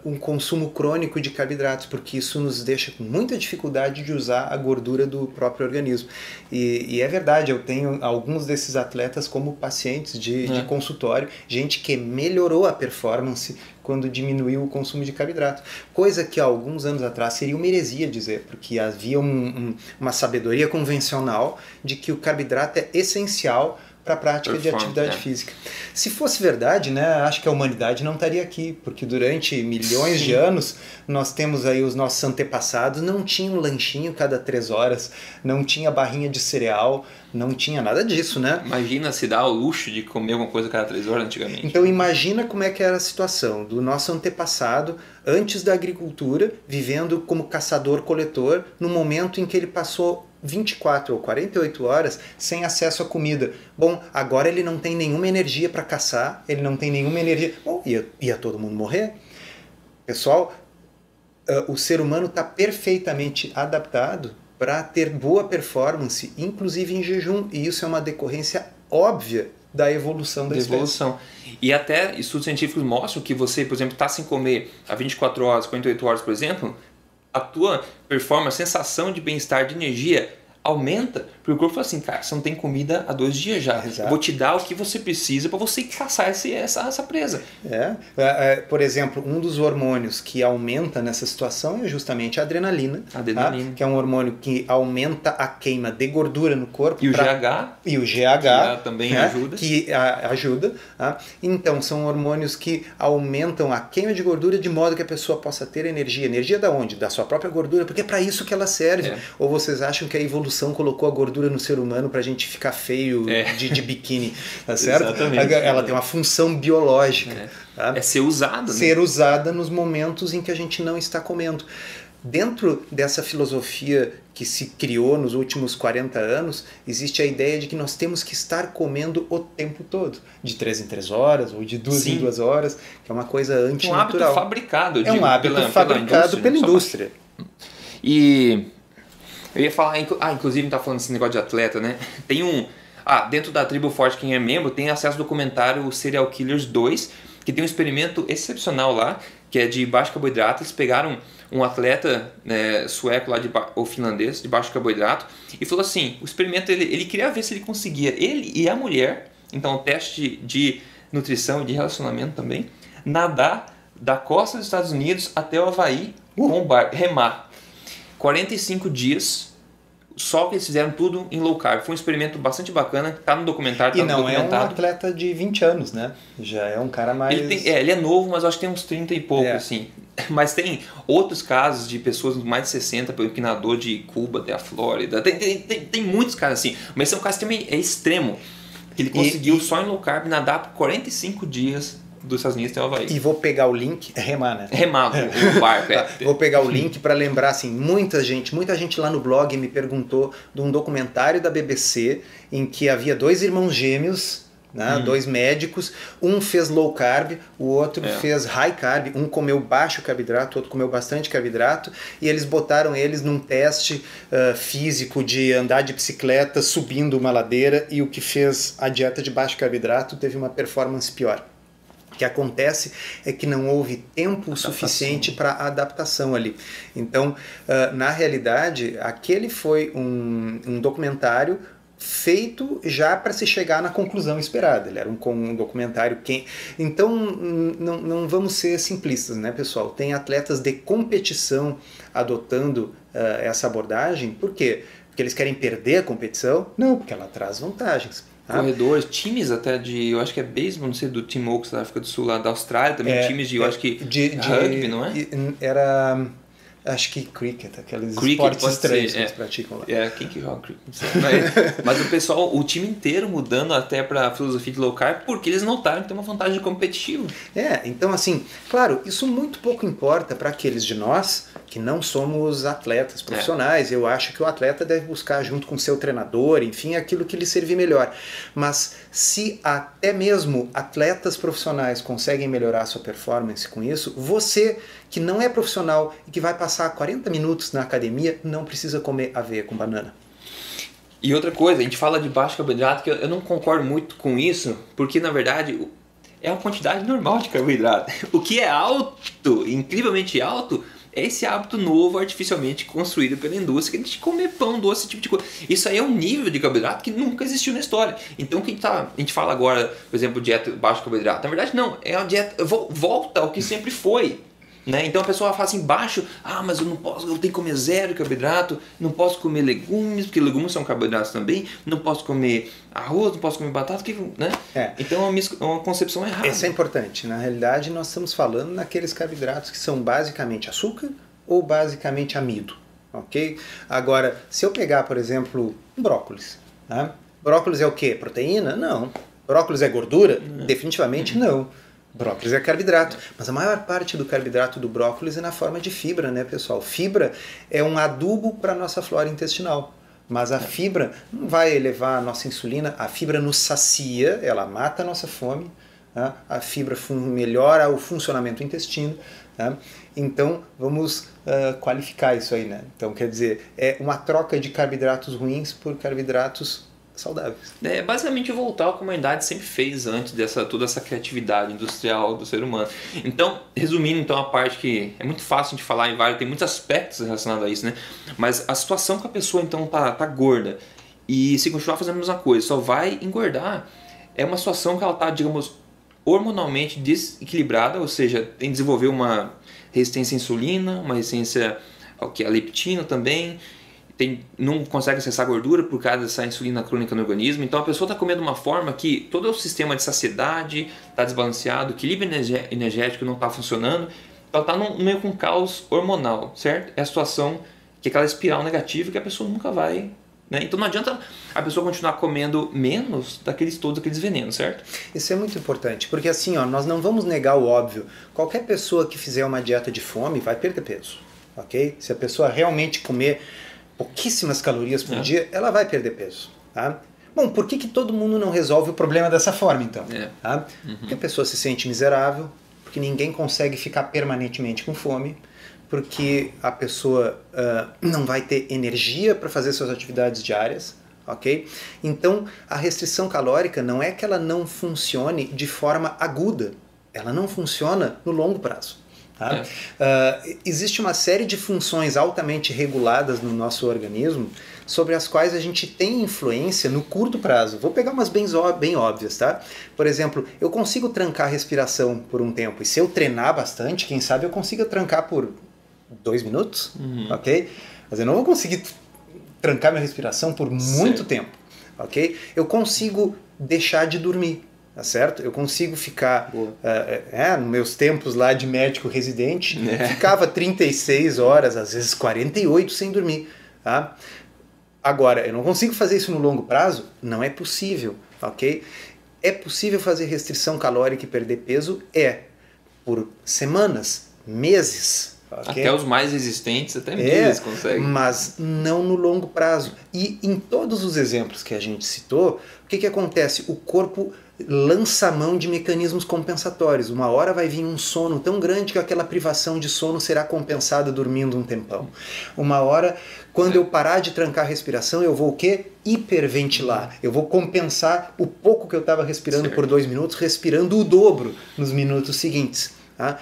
S2: um consumo crônico de carboidratos, porque isso nos deixa com muita dificuldade de usar a gordura do próprio organismo. E é verdade, eu tenho alguns desses atletas como pacientes de consultório, gente que melhorou a performance quando diminuiu o consumo de carboidrato. Coisa que há alguns anos atrás seria uma heresia dizer, porque havia uma sabedoria convencional de que o carboidrato é essencial para a prática de atividade física. Se fosse verdade, né, acho que a humanidade não estaria aqui, porque durante milhões de anos nós temos aí os nossos antepassados, não tinha um lanchinho cada 3 horas, não tinha barrinha de cereal, não tinha nada disso, né?
S1: Imagina se dá o luxo de comer alguma coisa cada 3 horas antigamente.
S2: Então imagina como é que era a situação do nosso antepassado antes da agricultura, vivendo como caçador-coletor, no momento em que ele passou 24 ou 48 horas sem acesso à comida. Bom, agora ele não tem nenhuma energia para caçar, ele não tem nenhuma energia... Bom, ia todo mundo morrer. Pessoal, o ser humano está perfeitamente adaptado para ter boa performance, inclusive em jejum, e isso é uma decorrência óbvia da evolução da espécie.
S1: E até estudos científicos mostram que você, por exemplo, está sem comer há 24 horas, 48 horas, por exemplo, a tua performance, a sensação de bem-estar, de energia aumenta, porque o corpo fala assim, cara, você não tem comida há 2 dias já.
S2: Exato.
S1: Eu vou te dar o que você precisa para você caçar essa presa.
S2: Por exemplo, um dos hormônios que aumenta nessa situação é justamente a adrenalina. Tá? Que é um hormônio que aumenta a queima de gordura no corpo.
S1: E o GH.
S2: E o GH.
S1: Que também ajuda.
S2: Que ajuda. Tá? Então, são hormônios que aumentam a queima de gordura de modo que a pessoa possa ter energia. Energia da onde? Da sua própria gordura, porque é para isso que ela serve. Ou vocês acham que a evolução colocou a gordura no ser humano pra gente ficar feio de biquíni, tá certo?
S1: Exatamente.
S2: Ela tem uma função biológica. Tá?
S1: É ser usada.
S2: Ser usada nos momentos em que a gente não está comendo. Dentro dessa filosofia que se criou nos últimos 40 anos, existe a ideia de que nós temos que estar comendo o tempo todo, de 3 em 3 horas ou de 2 em 2 horas, que é uma coisa antinatural.
S1: Um hábito fabricado,
S2: um hábito fabricado pela indústria.
S1: E eu ia falar, inclusive a gente tá falando desse negócio de atleta, né? Tem dentro da Tribo Forte, quem é membro, tem acesso ao documentário Serial Killers 2, que tem um experimento excepcional lá, que é de baixo carboidrato. Eles pegaram um atleta sueco lá, ou finlandês, de baixo carboidrato, e falou assim, o experimento, ele queria ver se ele conseguia, ele e a mulher, então o teste de nutrição e de relacionamento também, nadar da costa dos Estados Unidos até o Havaí com o barco, remar. 45 dias, só que eles fizeram tudo em low carb. Foi um experimento bastante bacana, tá no documentário, tá
S2: e não
S1: documentado.
S2: É um atleta de 20 anos, né? Já é um cara mais...
S1: Ele é novo, mas eu acho que tem uns 30 e pouco, assim. Mas tem outros casos de pessoas mais de 60, que nadou de Cuba até a Flórida. Tem muitos casos assim. Mas esse é um caso também extremo. Ele conseguiu só em low carb nadar por 45 dias dos Estados Unidos até o Havaí.
S2: E vou pegar o link, remar, né?
S1: Remar o barco,
S2: Vou pegar o link para lembrar, assim, muita gente lá no blog me perguntou de um documentário da BBC em que havia 2 irmãos gêmeos, né? 2 médicos, um fez low carb, o outro fez high carb, um comeu baixo carboidrato, o outro comeu bastante carboidrato, e eles botaram eles num teste físico de andar de bicicleta subindo uma ladeira, e o que fez a dieta de baixo carboidrato teve uma performance pior. O que acontece é que não houve tempo suficiente para adaptação ali. Então, na realidade, aquele foi um documentário feito já para se chegar na conclusão esperada. Ele era um documentário... Então, não vamos ser simplistas, né, pessoal? Tem atletas de competição adotando essa abordagem. Por quê? Porque eles querem perder a competição? Não, porque ela traz vantagens.
S1: Corredores, times até eu acho que é beisebol, não sei, do Tim Oaks da África do Sul, lá da Austrália, também times de, eu acho que de rugby, não é?
S2: Era, acho que cricket, aqueles esportes estranhos que eles praticam lá.
S1: Quem que joga cricket? Não sei. Mas o pessoal, o time inteiro mudando até para a filosofia de low carb, porque eles notaram que tem uma vantagem competitiva.
S2: Então assim, claro, isso muito pouco importa para aqueles de nós que não somos atletas profissionais. Eu acho que o atleta deve buscar junto com seu treinador, enfim, aquilo que lhe servir melhor. Mas se até mesmo atletas profissionais conseguem melhorar a sua performance com isso, você que não é profissional e que vai passar 40 minutos na academia, não precisa comer aveia com banana.
S1: E outra coisa, a gente fala de baixo carboidrato, que eu não concordo muito com isso, porque na verdade é uma quantidade normal de carboidrato. O que é alto, incrivelmente alto, é esse hábito novo artificialmente construído pela indústria, que a gente comer pão doce, esse tipo de coisa. Isso aí é um nível de carboidrato que nunca existiu na história. Então a gente fala agora, por exemplo, dieta baixo carboidrato. Na verdade não, é uma dieta, volta ao que sempre foi. Né? Então a pessoa fala assim, baixo, mas eu não posso, eu tenho que comer zero carboidrato, não posso comer legumes, porque legumes são carboidratos também, não posso comer arroz, não posso comer batata, né? Então é uma concepção errada.
S2: Isso é importante. Na realidade, nós estamos falando naqueles carboidratos que são basicamente açúcar ou basicamente amido, ok? Agora, se eu pegar, por exemplo, brócolis, né? Brócolis é o quê? Proteína? Não. Brócolis é gordura? Definitivamente não. Brócolis é carboidrato, mas a maior parte do carboidrato do brócolis é na forma de fibra, né, pessoal? Fibra é um adubo para a nossa flora intestinal, mas a fibra não vai elevar a nossa insulina, a fibra nos sacia, ela mata a nossa fome, né? A fibra melhora o funcionamento do intestino, né? Então vamos qualificar isso aí, né? Então quer dizer, é uma troca de carboidratos ruins por carboidratos saudáveis.
S1: É basicamente voltar ao que a humanidade sempre fez antes toda essa criatividade industrial do ser humano. Então, resumindo então a parte que é muito fácil de falar em vários, tem muitos aspectos relacionados a isso, né? Mas a situação que a pessoa então tá gorda e se continuar fazendo a mesma coisa, só vai engordar, é uma situação que ela tá, digamos, hormonalmente desequilibrada, ou seja, tem que desenvolver uma resistência à insulina, uma resistência à leptina também, não consegue acessar gordura por causa dessa insulina crônica no organismo. Então a pessoa está comendo de uma forma que todo o sistema de saciedade está desbalanceado, o equilíbrio energético não está funcionando. Ela está meio com caos hormonal, certo? É a situação que é aquela espiral negativa que a pessoa nunca vai... Né? Então não adianta a pessoa continuar comendo menos todos aqueles venenos, certo?
S2: Isso é muito importante, porque assim, nós não vamos negar o óbvio. Qualquer pessoa que fizer uma dieta de fome vai perder peso, ok? Se a pessoa realmente comer pouquíssimas calorias por dia, ela vai perder peso. Tá? Bom, por que todo mundo não resolve o problema dessa forma, então? Tá? Porque a pessoa se sente miserável, porque ninguém consegue ficar permanentemente com fome, porque a pessoa não vai ter energia para fazer suas atividades diárias, ok? Então, a restrição calórica não é que ela não funcione de forma aguda, ela não funciona no longo prazo. Tá? Existe uma série de funções altamente reguladas no nosso organismo sobre as quais a gente tem influência no curto prazo. Vou pegar umas bem óbvias, tá? Por exemplo, eu consigo trancar a respiração por um tempo, e se eu treinar bastante, quem sabe eu consiga trancar por 2 minutos, ok? Mas eu não vou conseguir trancar minha respiração por muito tempo, ok? Eu consigo deixar de dormir. Tá certo? Eu consigo ficar, nos meus tempos lá de médico residente, ficava 36 horas, às vezes 48 sem dormir. Tá? Agora, eu não consigo fazer isso no longo prazo? Não é possível, ok? É possível fazer restrição calórica e perder peso? Por semanas, meses. Okay?
S1: Até os mais resistentes, até meses conseguem.
S2: Mas não no longo prazo. E em todos os exemplos que a gente citou, o que acontece? O corpo lança mão de mecanismos compensatórios. Uma hora vai vir um sono tão grande que aquela privação de sono será compensada dormindo um tempão. Uma hora, quando eu parar de trancar a respiração, eu vou o quê? Hiperventilar. Eu vou compensar o pouco que eu estava respirando por 2 minutos, respirando o dobro nos minutos seguintes. Tá?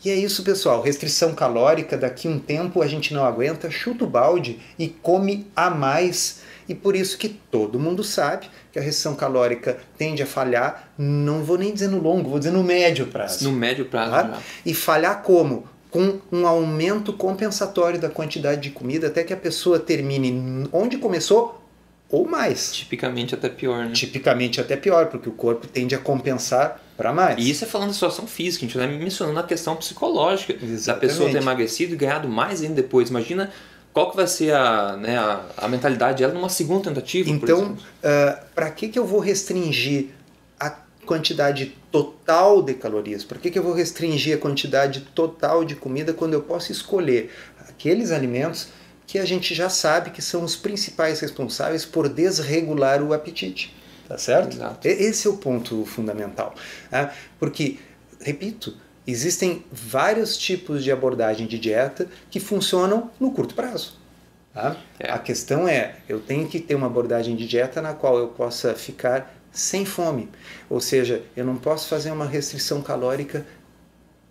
S2: E é isso, pessoal. Restrição calórica, daqui a um tempo a gente não aguenta, chuta o balde e come a mais. E por isso que todo mundo sabe que a restrição calórica tende a falhar, não vou nem dizer no longo, vou dizer no médio prazo.
S1: No médio prazo,
S2: tá? E falhar como? Com um aumento compensatório da quantidade de comida até que a pessoa termine onde começou ou mais.
S1: Tipicamente até pior, né?
S2: Tipicamente até pior, porque o corpo tende a compensar para mais.
S1: E isso é falando da situação física, a gente está mencionando a questão psicológica. Exatamente. Da pessoa ter emagrecido e ganhado mais ainda depois. Imagina qual que vai ser a mentalidade dela numa segunda tentativa,
S2: então, para que eu vou restringir a quantidade total de calorias? Para que eu vou restringir a quantidade total de comida quando eu posso escolher aqueles alimentos que a gente já sabe que são os principais responsáveis por desregular o apetite? Tá certo?
S1: Exato.
S2: Esse é o ponto fundamental. Tá? Porque, repito, existem vários tipos de abordagem de dieta que funcionam no curto prazo. Tá? A questão eu tenho que ter uma abordagem de dieta na qual eu possa ficar sem fome. Ou seja, eu não posso fazer uma restrição calórica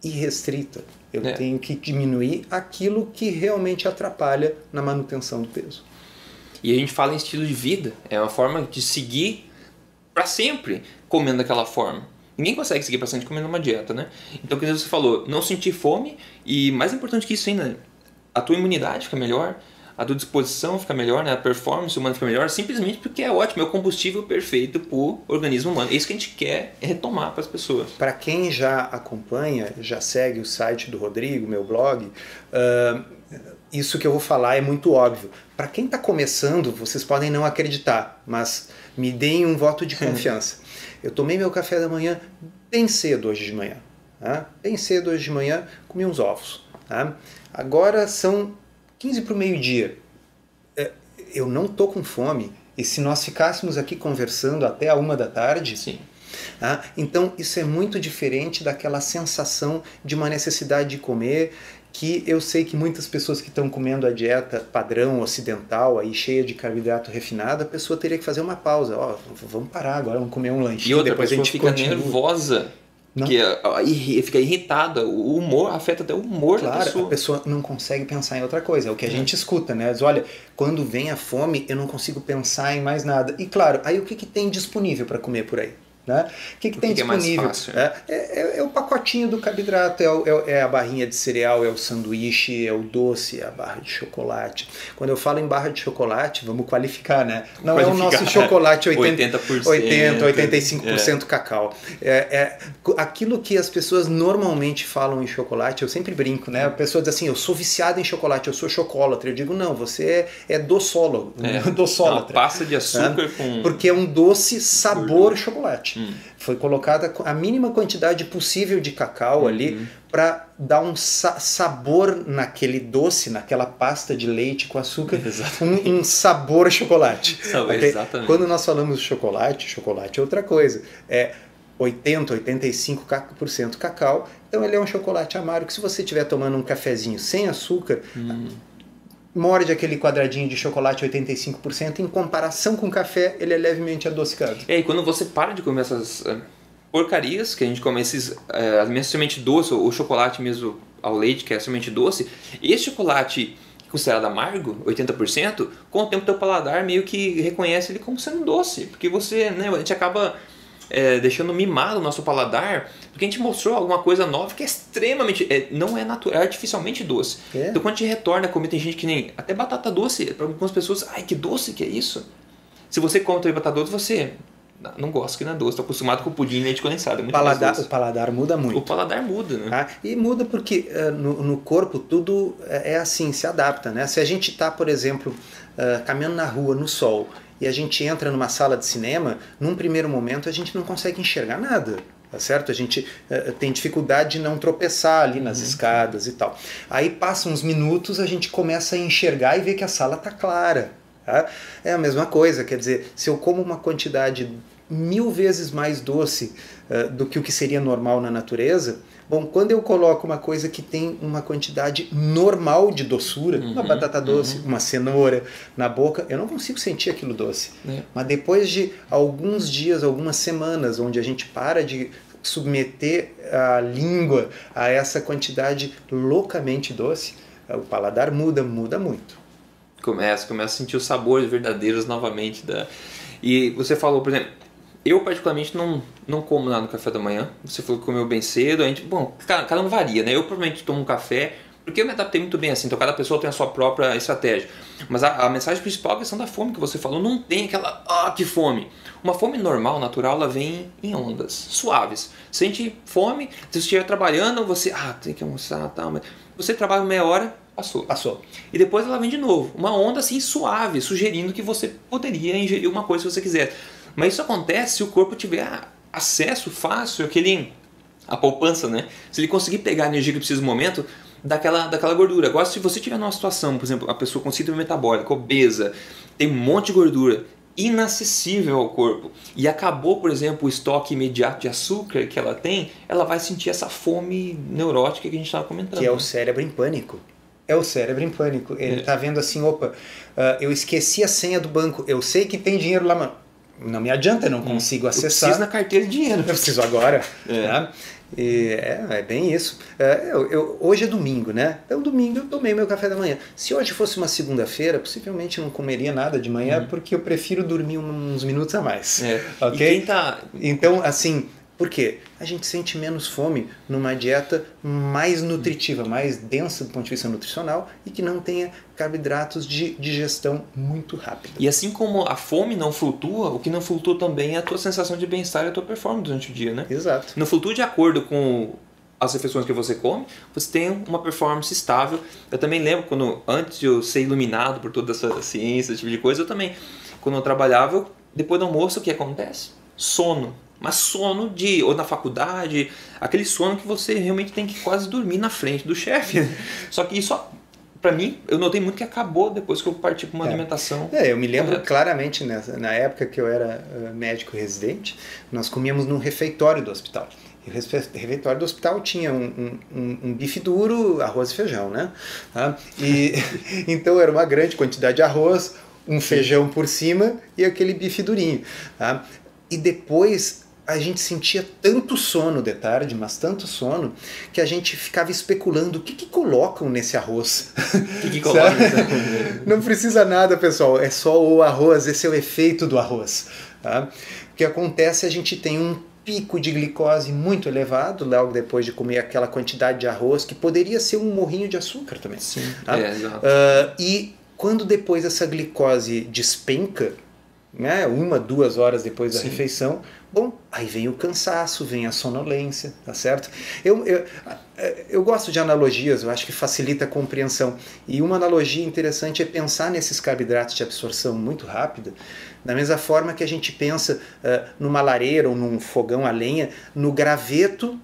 S2: irrestrita. Eu tenho que diminuir aquilo que realmente atrapalha na manutenção do peso.
S1: E a gente fala em estilo de vida. É uma forma de seguir para sempre comendo daquela forma. Ninguém consegue seguir bastante comendo uma dieta, né? Então, como você falou, não sentir fome e, mais importante que isso ainda, a tua imunidade fica melhor, a tua disposição fica melhor, né? A performance humana fica melhor, simplesmente porque é ótimo, é o combustível perfeito para o organismo humano. É isso que a gente quer retomar para as pessoas.
S2: Para quem já acompanha, já segue o site do Rodrigo, meu blog, isso que eu vou falar é muito óbvio. Para quem está começando, vocês podem não acreditar, mas me deem um voto de confiança. Eu tomei meu café da manhã bem cedo hoje de manhã. Tá? Bem cedo hoje de manhã, comi uns ovos. Tá? Agora são 15 para o meio-dia. Eu não estou com fome. E se nós ficássemos aqui conversando até a 1 da tarde...
S1: Sim.
S2: Tá? Então isso é muito diferente daquela sensação de uma necessidade de comer, que eu sei que muitas pessoas que estão comendo a dieta padrão ocidental, aí cheia de carboidrato refinado, a pessoa teria que fazer uma pausa. Ó, vamos parar agora, vamos comer um lanchinho.
S1: E outra,
S2: depois
S1: pessoa
S2: a gente
S1: fica
S2: continua.
S1: nervosa. Fica irritada, o humor afeta até o humor da pessoa.
S2: A pessoa não consegue pensar em outra coisa, é o que a gente escuta, né? Diz, olha, quando vem a fome, eu não consigo pensar em mais nada. E claro, aí o que tem disponível para comer por aí? Né? O que tem disponível?
S1: É mais fácil,
S2: é o pacotinho do carboidrato, é a barrinha de cereal, é o sanduíche, é o doce, é a barra de chocolate. Quando eu falo em barra de chocolate, vamos qualificar, né? Não é o nosso chocolate 80%, 85% cacau. Aquilo que as pessoas normalmente falam em chocolate, eu sempre brinco, né? A pessoa diz assim, eu sou viciado em chocolate, eu sou chocolatra. Eu digo, não, você é doçólogo.
S1: Uma pasta de açúcar com...
S2: Porque é um doce sabor chocolate. Foi colocada a mínima quantidade possível de cacau ali para dar um sabor naquele doce, naquela pasta de leite com açúcar, um sabor chocolate. Okay?
S1: Exatamente.
S2: Quando nós falamos de chocolate é outra coisa. É 85% cacau, então ele é um chocolate amargo que se você estiver tomando um cafezinho sem açúcar... morde aquele quadradinho de chocolate 85%, em comparação com o café, ele é levemente adocicado.
S1: E quando você para de comer essas porcarias, que a gente come a minha semente doce, ou o chocolate mesmo ao leite, que é a semente doce, esse chocolate considerado amargo, 80%, com o tempo teu paladar meio que reconhece ele como sendo doce, porque você, né, a gente acaba... deixando mimado o nosso paladar, porque a gente mostrou alguma coisa nova que é extremamente, não é natural, é artificialmente doce. Então quando a gente retorna a comer, tem gente que nem, até batata doce, para algumas pessoas, ai que doce que é isso? Se você come também batata doce, você não gosta que não é doce, está acostumado com pudim e leite condensado, é muito mais doce.
S2: O paladar muda muito.
S1: O paladar muda, né?
S2: Ah, e muda porque no corpo tudo é assim, se adapta, né? Se a gente está, por exemplo, caminhando na rua, no sol, e a gente entra numa sala de cinema, num primeiro momento a gente não consegue enxergar nada, tá certo? A gente tem dificuldade de não tropeçar ali nas escadas e tal. Aí passam uns minutos, a gente começa a enxergar e ver que a sala tá clara. Tá? É a mesma coisa, quer dizer, se eu como uma quantidade 1000 vezes mais doce do que o que seria normal na natureza, bom, quando eu coloco uma coisa que tem uma quantidade normal de doçura, uma batata doce, uma cenoura na boca, eu não consigo sentir aquilo doce. Mas depois de alguns dias, algumas semanas, onde a gente para de submeter a língua a essa quantidade loucamente doce, o paladar muda muito.
S1: Começa a sentir os sabores verdadeiros novamente. E você falou, por exemplo, eu particularmente não como nada no café da manhã. Você falou que comeu bem cedo. A gente, bom, cada um varia, né? Eu provavelmente tomo um café, porque eu me adaptei muito bem assim. Então cada pessoa tem a sua própria estratégia. Mas a mensagem principal é a questão da fome que você falou. Não tem aquela, que fome. Uma fome normal, natural, ela vem em ondas suaves. Sente fome, se você estiver trabalhando, você, tem que almoçar, tal, mas você trabalha meia hora, Passou. E depois ela vem de novo. Uma onda assim suave, sugerindo que você poderia ingerir uma coisa se você quiser. Mas isso acontece se o corpo tiver acesso fácil a poupança, né? Se ele conseguir pegar a energia que precisa no momento daquela gordura. Agora, se você tiver numa situação, por exemplo, a pessoa com síndrome metabólica, obesa, tem um monte de gordura inacessível ao corpo e acabou, por exemplo, o estoque imediato de açúcar que ela tem, ela vai sentir essa fome neurótica que a gente estava comentando.
S2: Que é o cérebro em pânico. É o cérebro em pânico. Ele está vendo assim, opa, eu esqueci a senha do banco, eu sei que tem dinheiro lá, mas não me adianta, eu não consigo acessar.
S1: Eu preciso na carteira de dinheiro.
S2: Eu preciso agora. Né? É bem isso. Hoje é domingo, né? Então domingo eu tomei meu café da manhã. Se hoje fosse uma segunda-feira, possivelmente eu não comeria nada de manhã, porque eu prefiro dormir uns minutos a mais.
S1: Okay?
S2: Então, assim, Por quê? A gente sente menos fome numa dieta mais nutritiva, mais densa do ponto de vista nutricional e que não tenha carboidratos de digestão muito rápida.
S1: E assim como a fome não flutua, o que não flutua também é a tua sensação de bem-estar e a tua performance durante o dia, né?
S2: Exato.
S1: Não flutua de acordo com as refeições que você come, você tem uma performance estável. Eu também lembro quando, antes de eu ser iluminado por toda essa ciência, esse tipo de coisa, eu também, quando eu trabalhava, depois do almoço, o que acontece? Sono. Mas sono ou na faculdade, aquele sono que você realmente tem que quase dormir na frente do chefe. Só que isso, pra mim, eu notei muito que acabou depois que eu parti para uma alimentação.
S2: Eu me lembro claramente, na época que eu era médico residente, nós comíamos num refeitório do hospital. E o refeitório do hospital tinha um bife duro, arroz e feijão, né? E, então era uma grande quantidade de arroz, um feijão por cima e aquele bife durinho. E depois a gente sentia tanto sono de tarde, mas tanto sono, que a gente ficava especulando o que colocam nesse arroz.
S1: O que colocam?
S2: Não precisa nada, pessoal, é só o arroz, esse é o efeito do arroz. O que acontece, a gente tem um pico de glicose muito elevado logo depois de comer aquela quantidade de arroz, que poderia ser um morrinho de açúcar também.
S1: Sim, exato.
S2: E quando depois essa glicose despenca, né, 1, 2 horas depois da refeição, bom, aí vem o cansaço, vem a sonolência, tá certo? Eu gosto de analogias, eu acho que facilita a compreensão. E uma analogia interessante é pensar nesses carboidratos de absorção muito rápida, da mesma forma que a gente pensa numa lareira ou num fogão a lenha, no graveto,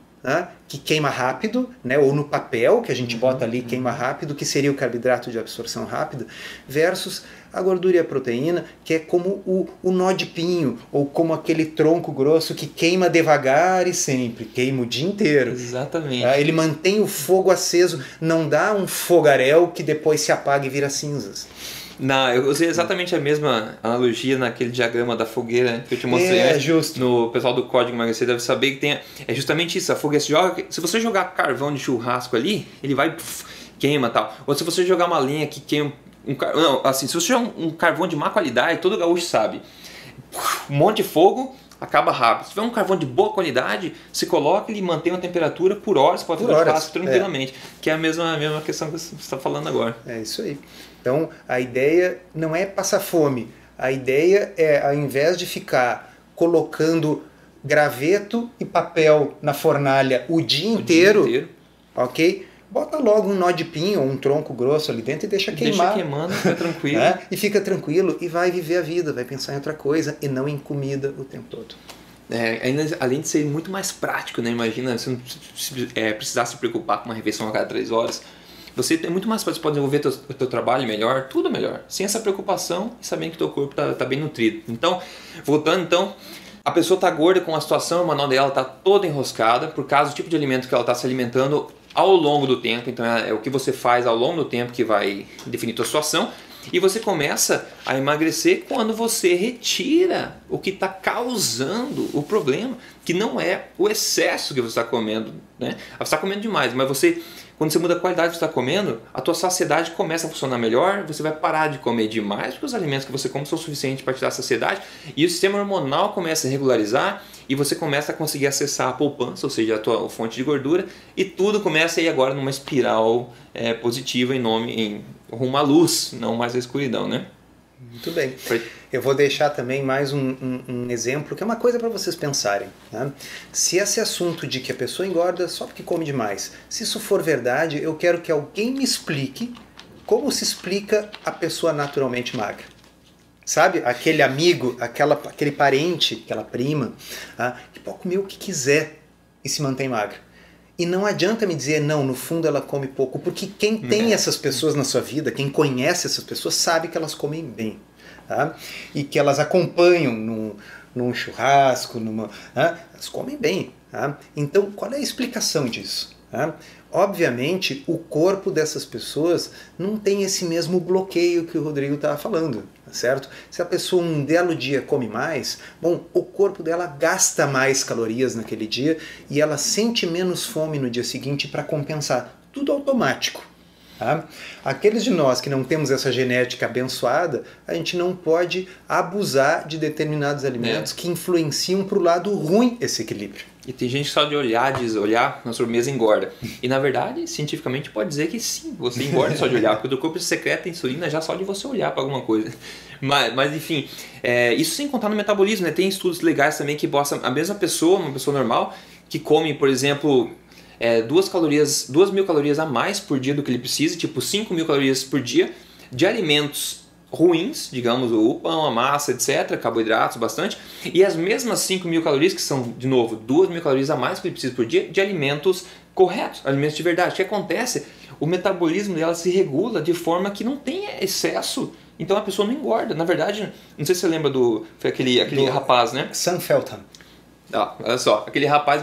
S2: que queima rápido, né, ou no papel que a gente bota ali, queima rápido, que seria o carboidrato de absorção rápida, versus a gordura e a proteína, que é como o nó de pinho, ou como aquele tronco grosso que queima devagar e sempre, queima o dia inteiro.
S1: Exatamente.
S2: Ele mantém o fogo aceso, não dá um fogaréu que depois se apaga e vira cinzas.
S1: Eu usei exatamente a mesma analogia naquele diagrama da fogueira que eu te mostrei antes.
S2: Justo.
S1: No pessoal do Código Emagrecer deve saber que é justamente isso. A fogueira se você jogar carvão de churrasco ali, ele vai queima tal. Ou se você jogar uma lenha que queima se você jogar um carvão de má qualidade, todo gaúcho sabe. Um monte de fogo, acaba rápido. Se tiver um carvão de boa qualidade, se coloca e mantém uma temperatura por horas, pode fazer churrasco tranquilamente. Que é a mesma questão que você está falando agora.
S2: É isso aí. Então, a ideia não é passar fome. A ideia é, ao invés de ficar colocando graveto e papel na fornalha o dia inteiro, ok? Bota logo um nó de pinho ou um tronco grosso ali dentro e deixa queimar.
S1: Deixa queimando, fica tranquilo.
S2: E fica tranquilo e vai viver a vida, vai pensar em outra coisa e não em comida o tempo todo.
S1: Ainda, além de ser muito mais prático, né? Imagina, você não precisar se preocupar com uma refeição a cada 3 horas. Você tem muito mais, você pode desenvolver o teu trabalho melhor, tudo melhor, sem essa preocupação e sabendo que teu corpo tá bem nutrido. Então, voltando, a pessoa está gorda com a situação hormonal dela está toda enroscada por causa do tipo de alimento que ela está se alimentando ao longo do tempo. Então é o que você faz ao longo do tempo que vai definir a tua situação. E você começa a emagrecer quando você retira o que está causando o problema, que não é o excesso que você está comendo, né? Você está comendo demais, mas quando você muda a qualidade que você está comendo, a tua saciedade começa a funcionar melhor, você vai parar de comer demais, porque os alimentos que você come são suficientes para te dar saciedade, e o sistema hormonal começa a regularizar, e você começa a conseguir acessar a poupança, ou seja, a tua fonte de gordura, e tudo começa a ir agora numa espiral positiva rumo à luz, não mais à escuridão, né?
S2: Muito bem. Eu vou deixar também mais um exemplo, que é uma coisa para vocês pensarem. Né? Se esse assunto de que a pessoa engorda só porque come demais, se isso for verdade, eu quero que alguém me explique como se explica a pessoa naturalmente magra. Sabe? Aquele amigo, aquele parente, aquela prima, que pode comer o que quiser e se mantém magra. E não adianta me dizer, não, no fundo ela come pouco, porque quem tem essas pessoas na sua vida, quem conhece essas pessoas, sabe que elas comem bem. Tá? E que elas acompanham num churrasco, elas comem bem. Tá? Então, qual é a explicação disso? Tá? Obviamente, o corpo dessas pessoas não tem esse mesmo bloqueio que o Rodrigo estava falando, tá certo? Se a pessoa um belo dia come mais, bom, o corpo dela gasta mais calorias naquele dia e ela sente menos fome no dia seguinte para compensar. Tudo automático. Tá? Aqueles de nós que não temos essa genética abençoada, a gente não pode abusar de determinados alimentos que influenciam para o lado ruim esse equilíbrio.
S1: E tem gente que só de olhar, diz, olhar na sobremesa engorda. E na verdade, cientificamente pode dizer que sim, você engorda só de olhar, porque o teu corpo secreta insulina já só de você olhar para alguma coisa. Mas enfim, isso sem contar no metabolismo, né? Tem estudos legais também que mostram a mesma pessoa, uma pessoa normal, que come, por exemplo, 2.000 calorias a mais por dia do que ele precisa, tipo 5.000 calorias por dia, de alimentos ruins, digamos, o pão, a massa, etc., carboidratos bastante, e as mesmas 5.000 calorias, que são, de novo, 2.000 calorias a mais que ele precisa por dia, de alimentos corretos, alimentos de verdade. O que acontece? O metabolismo dela se regula de forma que não tem excesso, então a pessoa não engorda. Na verdade, não sei se você lembra foi aquele rapaz, né?
S2: Sam Feltham.
S1: Olha só, aquele rapaz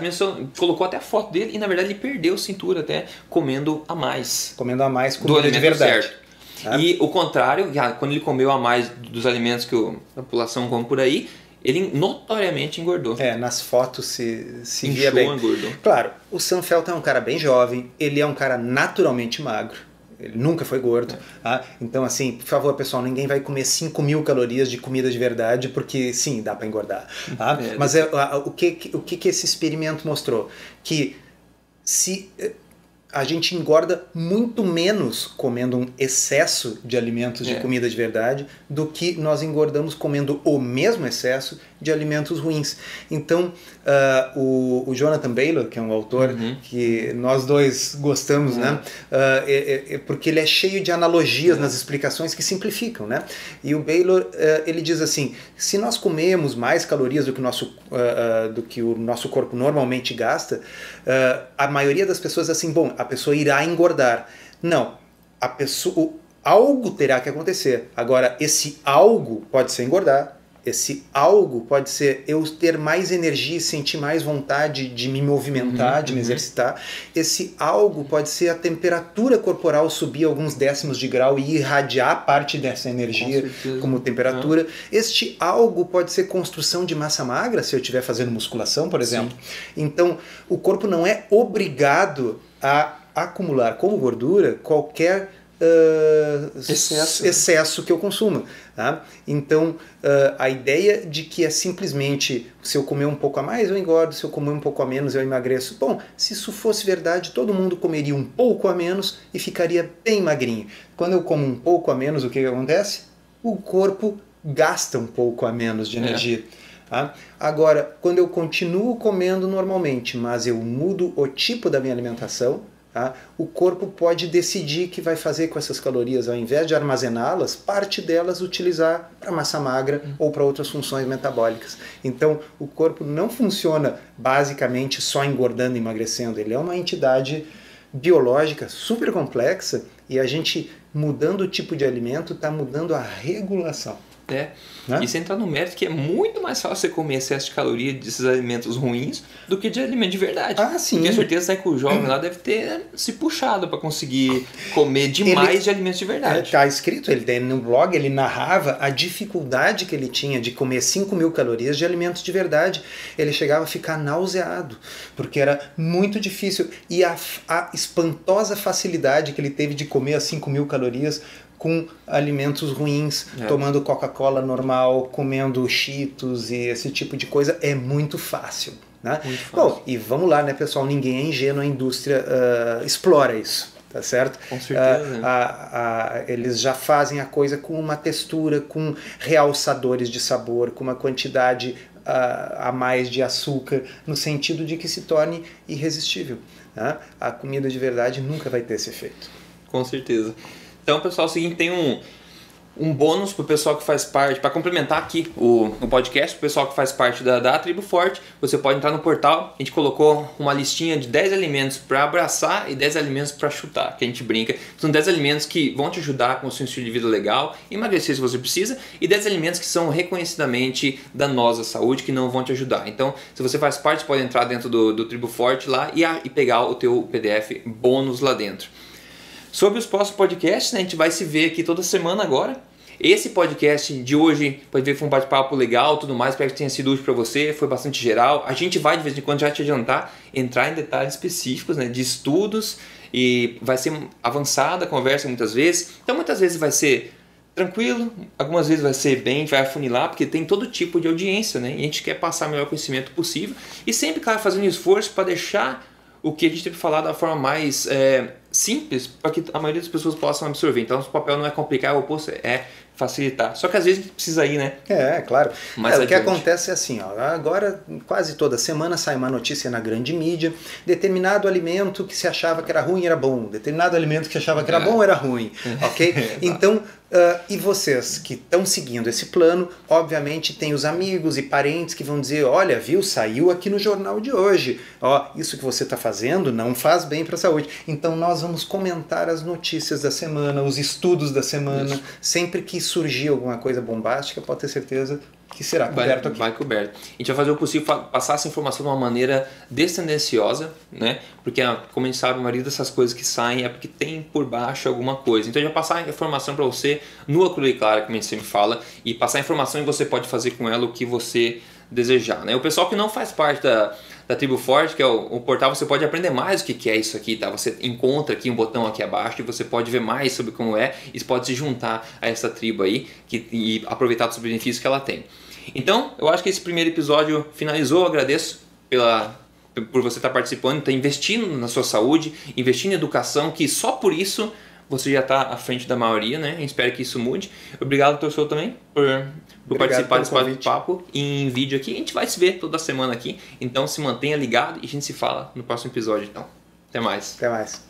S1: colocou até a foto dele e na verdade ele perdeu cintura até comendo a mais.
S2: Comendo a mais comida de verdade.
S1: Certo. E o contrário, quando ele comeu a mais dos alimentos que a população come por aí, ele notoriamente engordou.
S2: Nas fotos se via bem.
S1: Engordou.
S2: Claro, o Sam Feltham é um cara bem jovem, ele é um cara naturalmente magro. Ele nunca foi gordo. Então, assim, por favor, pessoal, ninguém vai comer 5.000 calorias de comida de verdade, porque sim, dá para engordar. Mas o que esse experimento mostrou? Que se a gente engorda muito menos comendo um excesso de alimentos de comida de verdade do que nós engordamos comendo o mesmo excesso de alimentos ruins. Então, o Jonathan Baylor, que é um autor que nós dois gostamos, né? Porque ele é cheio de analogias nas explicações que simplificam, né? E o Baylor, ele diz assim, se nós comemos mais calorias do que o nosso corpo normalmente gasta, a maioria das pessoas é assim, bom, a pessoa irá engordar. Não, algo terá que acontecer. Agora, esse algo pode ser engordar, esse algo pode ser eu ter mais energia e sentir mais vontade de me movimentar, de me exercitar. Esse algo pode ser a temperatura corporal subir alguns décimos de grau e irradiar parte dessa energia como temperatura. Este algo pode ser construção de massa magra, se eu estiver fazendo musculação, por exemplo. Então, o corpo não é obrigado a acumular como gordura qualquer excesso que eu consuma. Tá? Então, a ideia de que é simplesmente se eu comer um pouco a mais eu engordo, se eu comer um pouco a menos eu emagreço. Bom, se isso fosse verdade, todo mundo comeria um pouco a menos e ficaria bem magrinho. Quando eu como um pouco a menos, o que acontece? O corpo gasta um pouco a menos de energia. Tá? Agora, quando eu continuo comendo normalmente, mas eu mudo o tipo da minha alimentação, tá? O corpo pode decidir que vai fazer com essas calorias, ao invés de armazená-las, parte delas utilizar para massa magra ou para outras funções metabólicas. Então, o corpo não funciona basicamente só engordando e emagrecendo. Ele é uma entidade biológica super complexa e a gente, mudando o tipo de alimento, está mudando a regulação.
S1: E sem entrar no mérito que é muito mais fácil você comer excesso de caloria desses alimentos ruins do que de alimento de verdade.
S2: Sim.
S1: Porque a certeza é que o jovem lá deve ter se puxado para conseguir comer demais de alimentos de verdade.
S2: Está escrito, no blog ele narrava a dificuldade que ele tinha de comer 5.000 calorias de alimentos de verdade. Ele chegava a ficar nauseado, porque era muito difícil. E a espantosa facilidade que ele teve de comer as 5.000 calorias com alimentos ruins, tomando Coca-Cola normal, comendo Cheetos e esse tipo de coisa, é muito fácil. Né? Muito fácil. Bom, e vamos lá, né, pessoal? Ninguém é ingênuo, a indústria explora isso, tá certo?
S1: Com certeza.
S2: Eles já fazem a coisa com uma textura, com realçadores de sabor, com uma quantidade a mais de açúcar, no sentido de que se torne irresistível. Né? A comida de verdade nunca vai ter esse efeito.
S1: Com certeza. Então, pessoal, é o seguinte, tem um bônus para o pessoal que faz parte, para complementar aqui o podcast, o pessoal que faz parte da Tribo Forte, você pode entrar no portal, a gente colocou uma listinha de 10 alimentos para abraçar e 10 alimentos para chutar, que a gente brinca. São 10 alimentos que vão te ajudar com o seu estilo de vida legal, emagrecer se você precisa, e 10 alimentos que são reconhecidamente danosos à saúde, que não vão te ajudar. Então, se você faz parte, você pode entrar dentro do Tribo Forte lá e pegar o teu PDF bônus lá dentro. Sobre os próximos podcasts, né, a gente vai se ver aqui toda semana agora. Esse podcast de hoje, pode ver que foi um bate-papo legal, tudo mais, espero que tenha sido útil para você, foi bastante geral. A gente vai de vez em quando, já te adiantar, entrar em detalhes específicos, né, de estudos, e vai ser avançada a conversa muitas vezes. Então muitas vezes vai ser tranquilo, algumas vezes vai ser bem, vai afunilar, porque tem todo tipo de audiência, né? E a gente quer passar o melhor conhecimento possível e sempre, cara, fazendo esforço para deixar o que a gente tem que falar da forma mais simples, para que a maioria das pessoas possam absorver. Então, o papel não é complicar, o oposto é facilitar. Só que às vezes a gente precisa ir, né?
S2: Claro.
S1: Mais
S2: o que acontece é assim, ó, agora quase toda semana sai uma notícia na grande mídia, determinado alimento que se achava que era ruim era bom, determinado alimento que se achava que era bom era ruim, ok? Então, e vocês que estão seguindo esse plano, obviamente tem os amigos e parentes que vão dizer, olha, viu, saiu aqui no jornal de hoje, ó, isso que você está fazendo não faz bem para a saúde. Então nós vamos comentar as notícias da semana, os estudos da semana, sempre que surgir alguma coisa bombástica, pode ter certeza que será coberto aqui.
S1: Vai coberto. A gente vai fazer o possível para passar essa informação de uma maneira destendenciosa, né? Porque, como a gente sabe, a maioria dessas coisas que saem é porque tem por baixo alguma coisa. Então, a gente vai passar a informação para você nua, crua e clara, como a gente sempre fala, e passar a informação e você pode fazer com ela o que você desejar, né? O pessoal que não faz parte da Tribo Forte, que é o portal, você pode aprender mais o que é isso aqui, tá? Você encontra aqui um botão aqui abaixo e você pode ver mais sobre como é e pode se juntar a essa tribo aí e aproveitar dos benefícios que ela tem. Então, eu acho que esse primeiro episódio finalizou. Eu agradeço por você estar participando, estar investindo na sua saúde, investindo em educação, que só por isso você já está à frente da maioria, né? Eu espero que isso mude. Obrigado, doutor Souto, também, por participar desse bate-papo em vídeo aqui. A gente vai se ver toda semana aqui, então se mantenha ligado e a gente se fala no próximo episódio. Então, até mais.
S2: Até mais.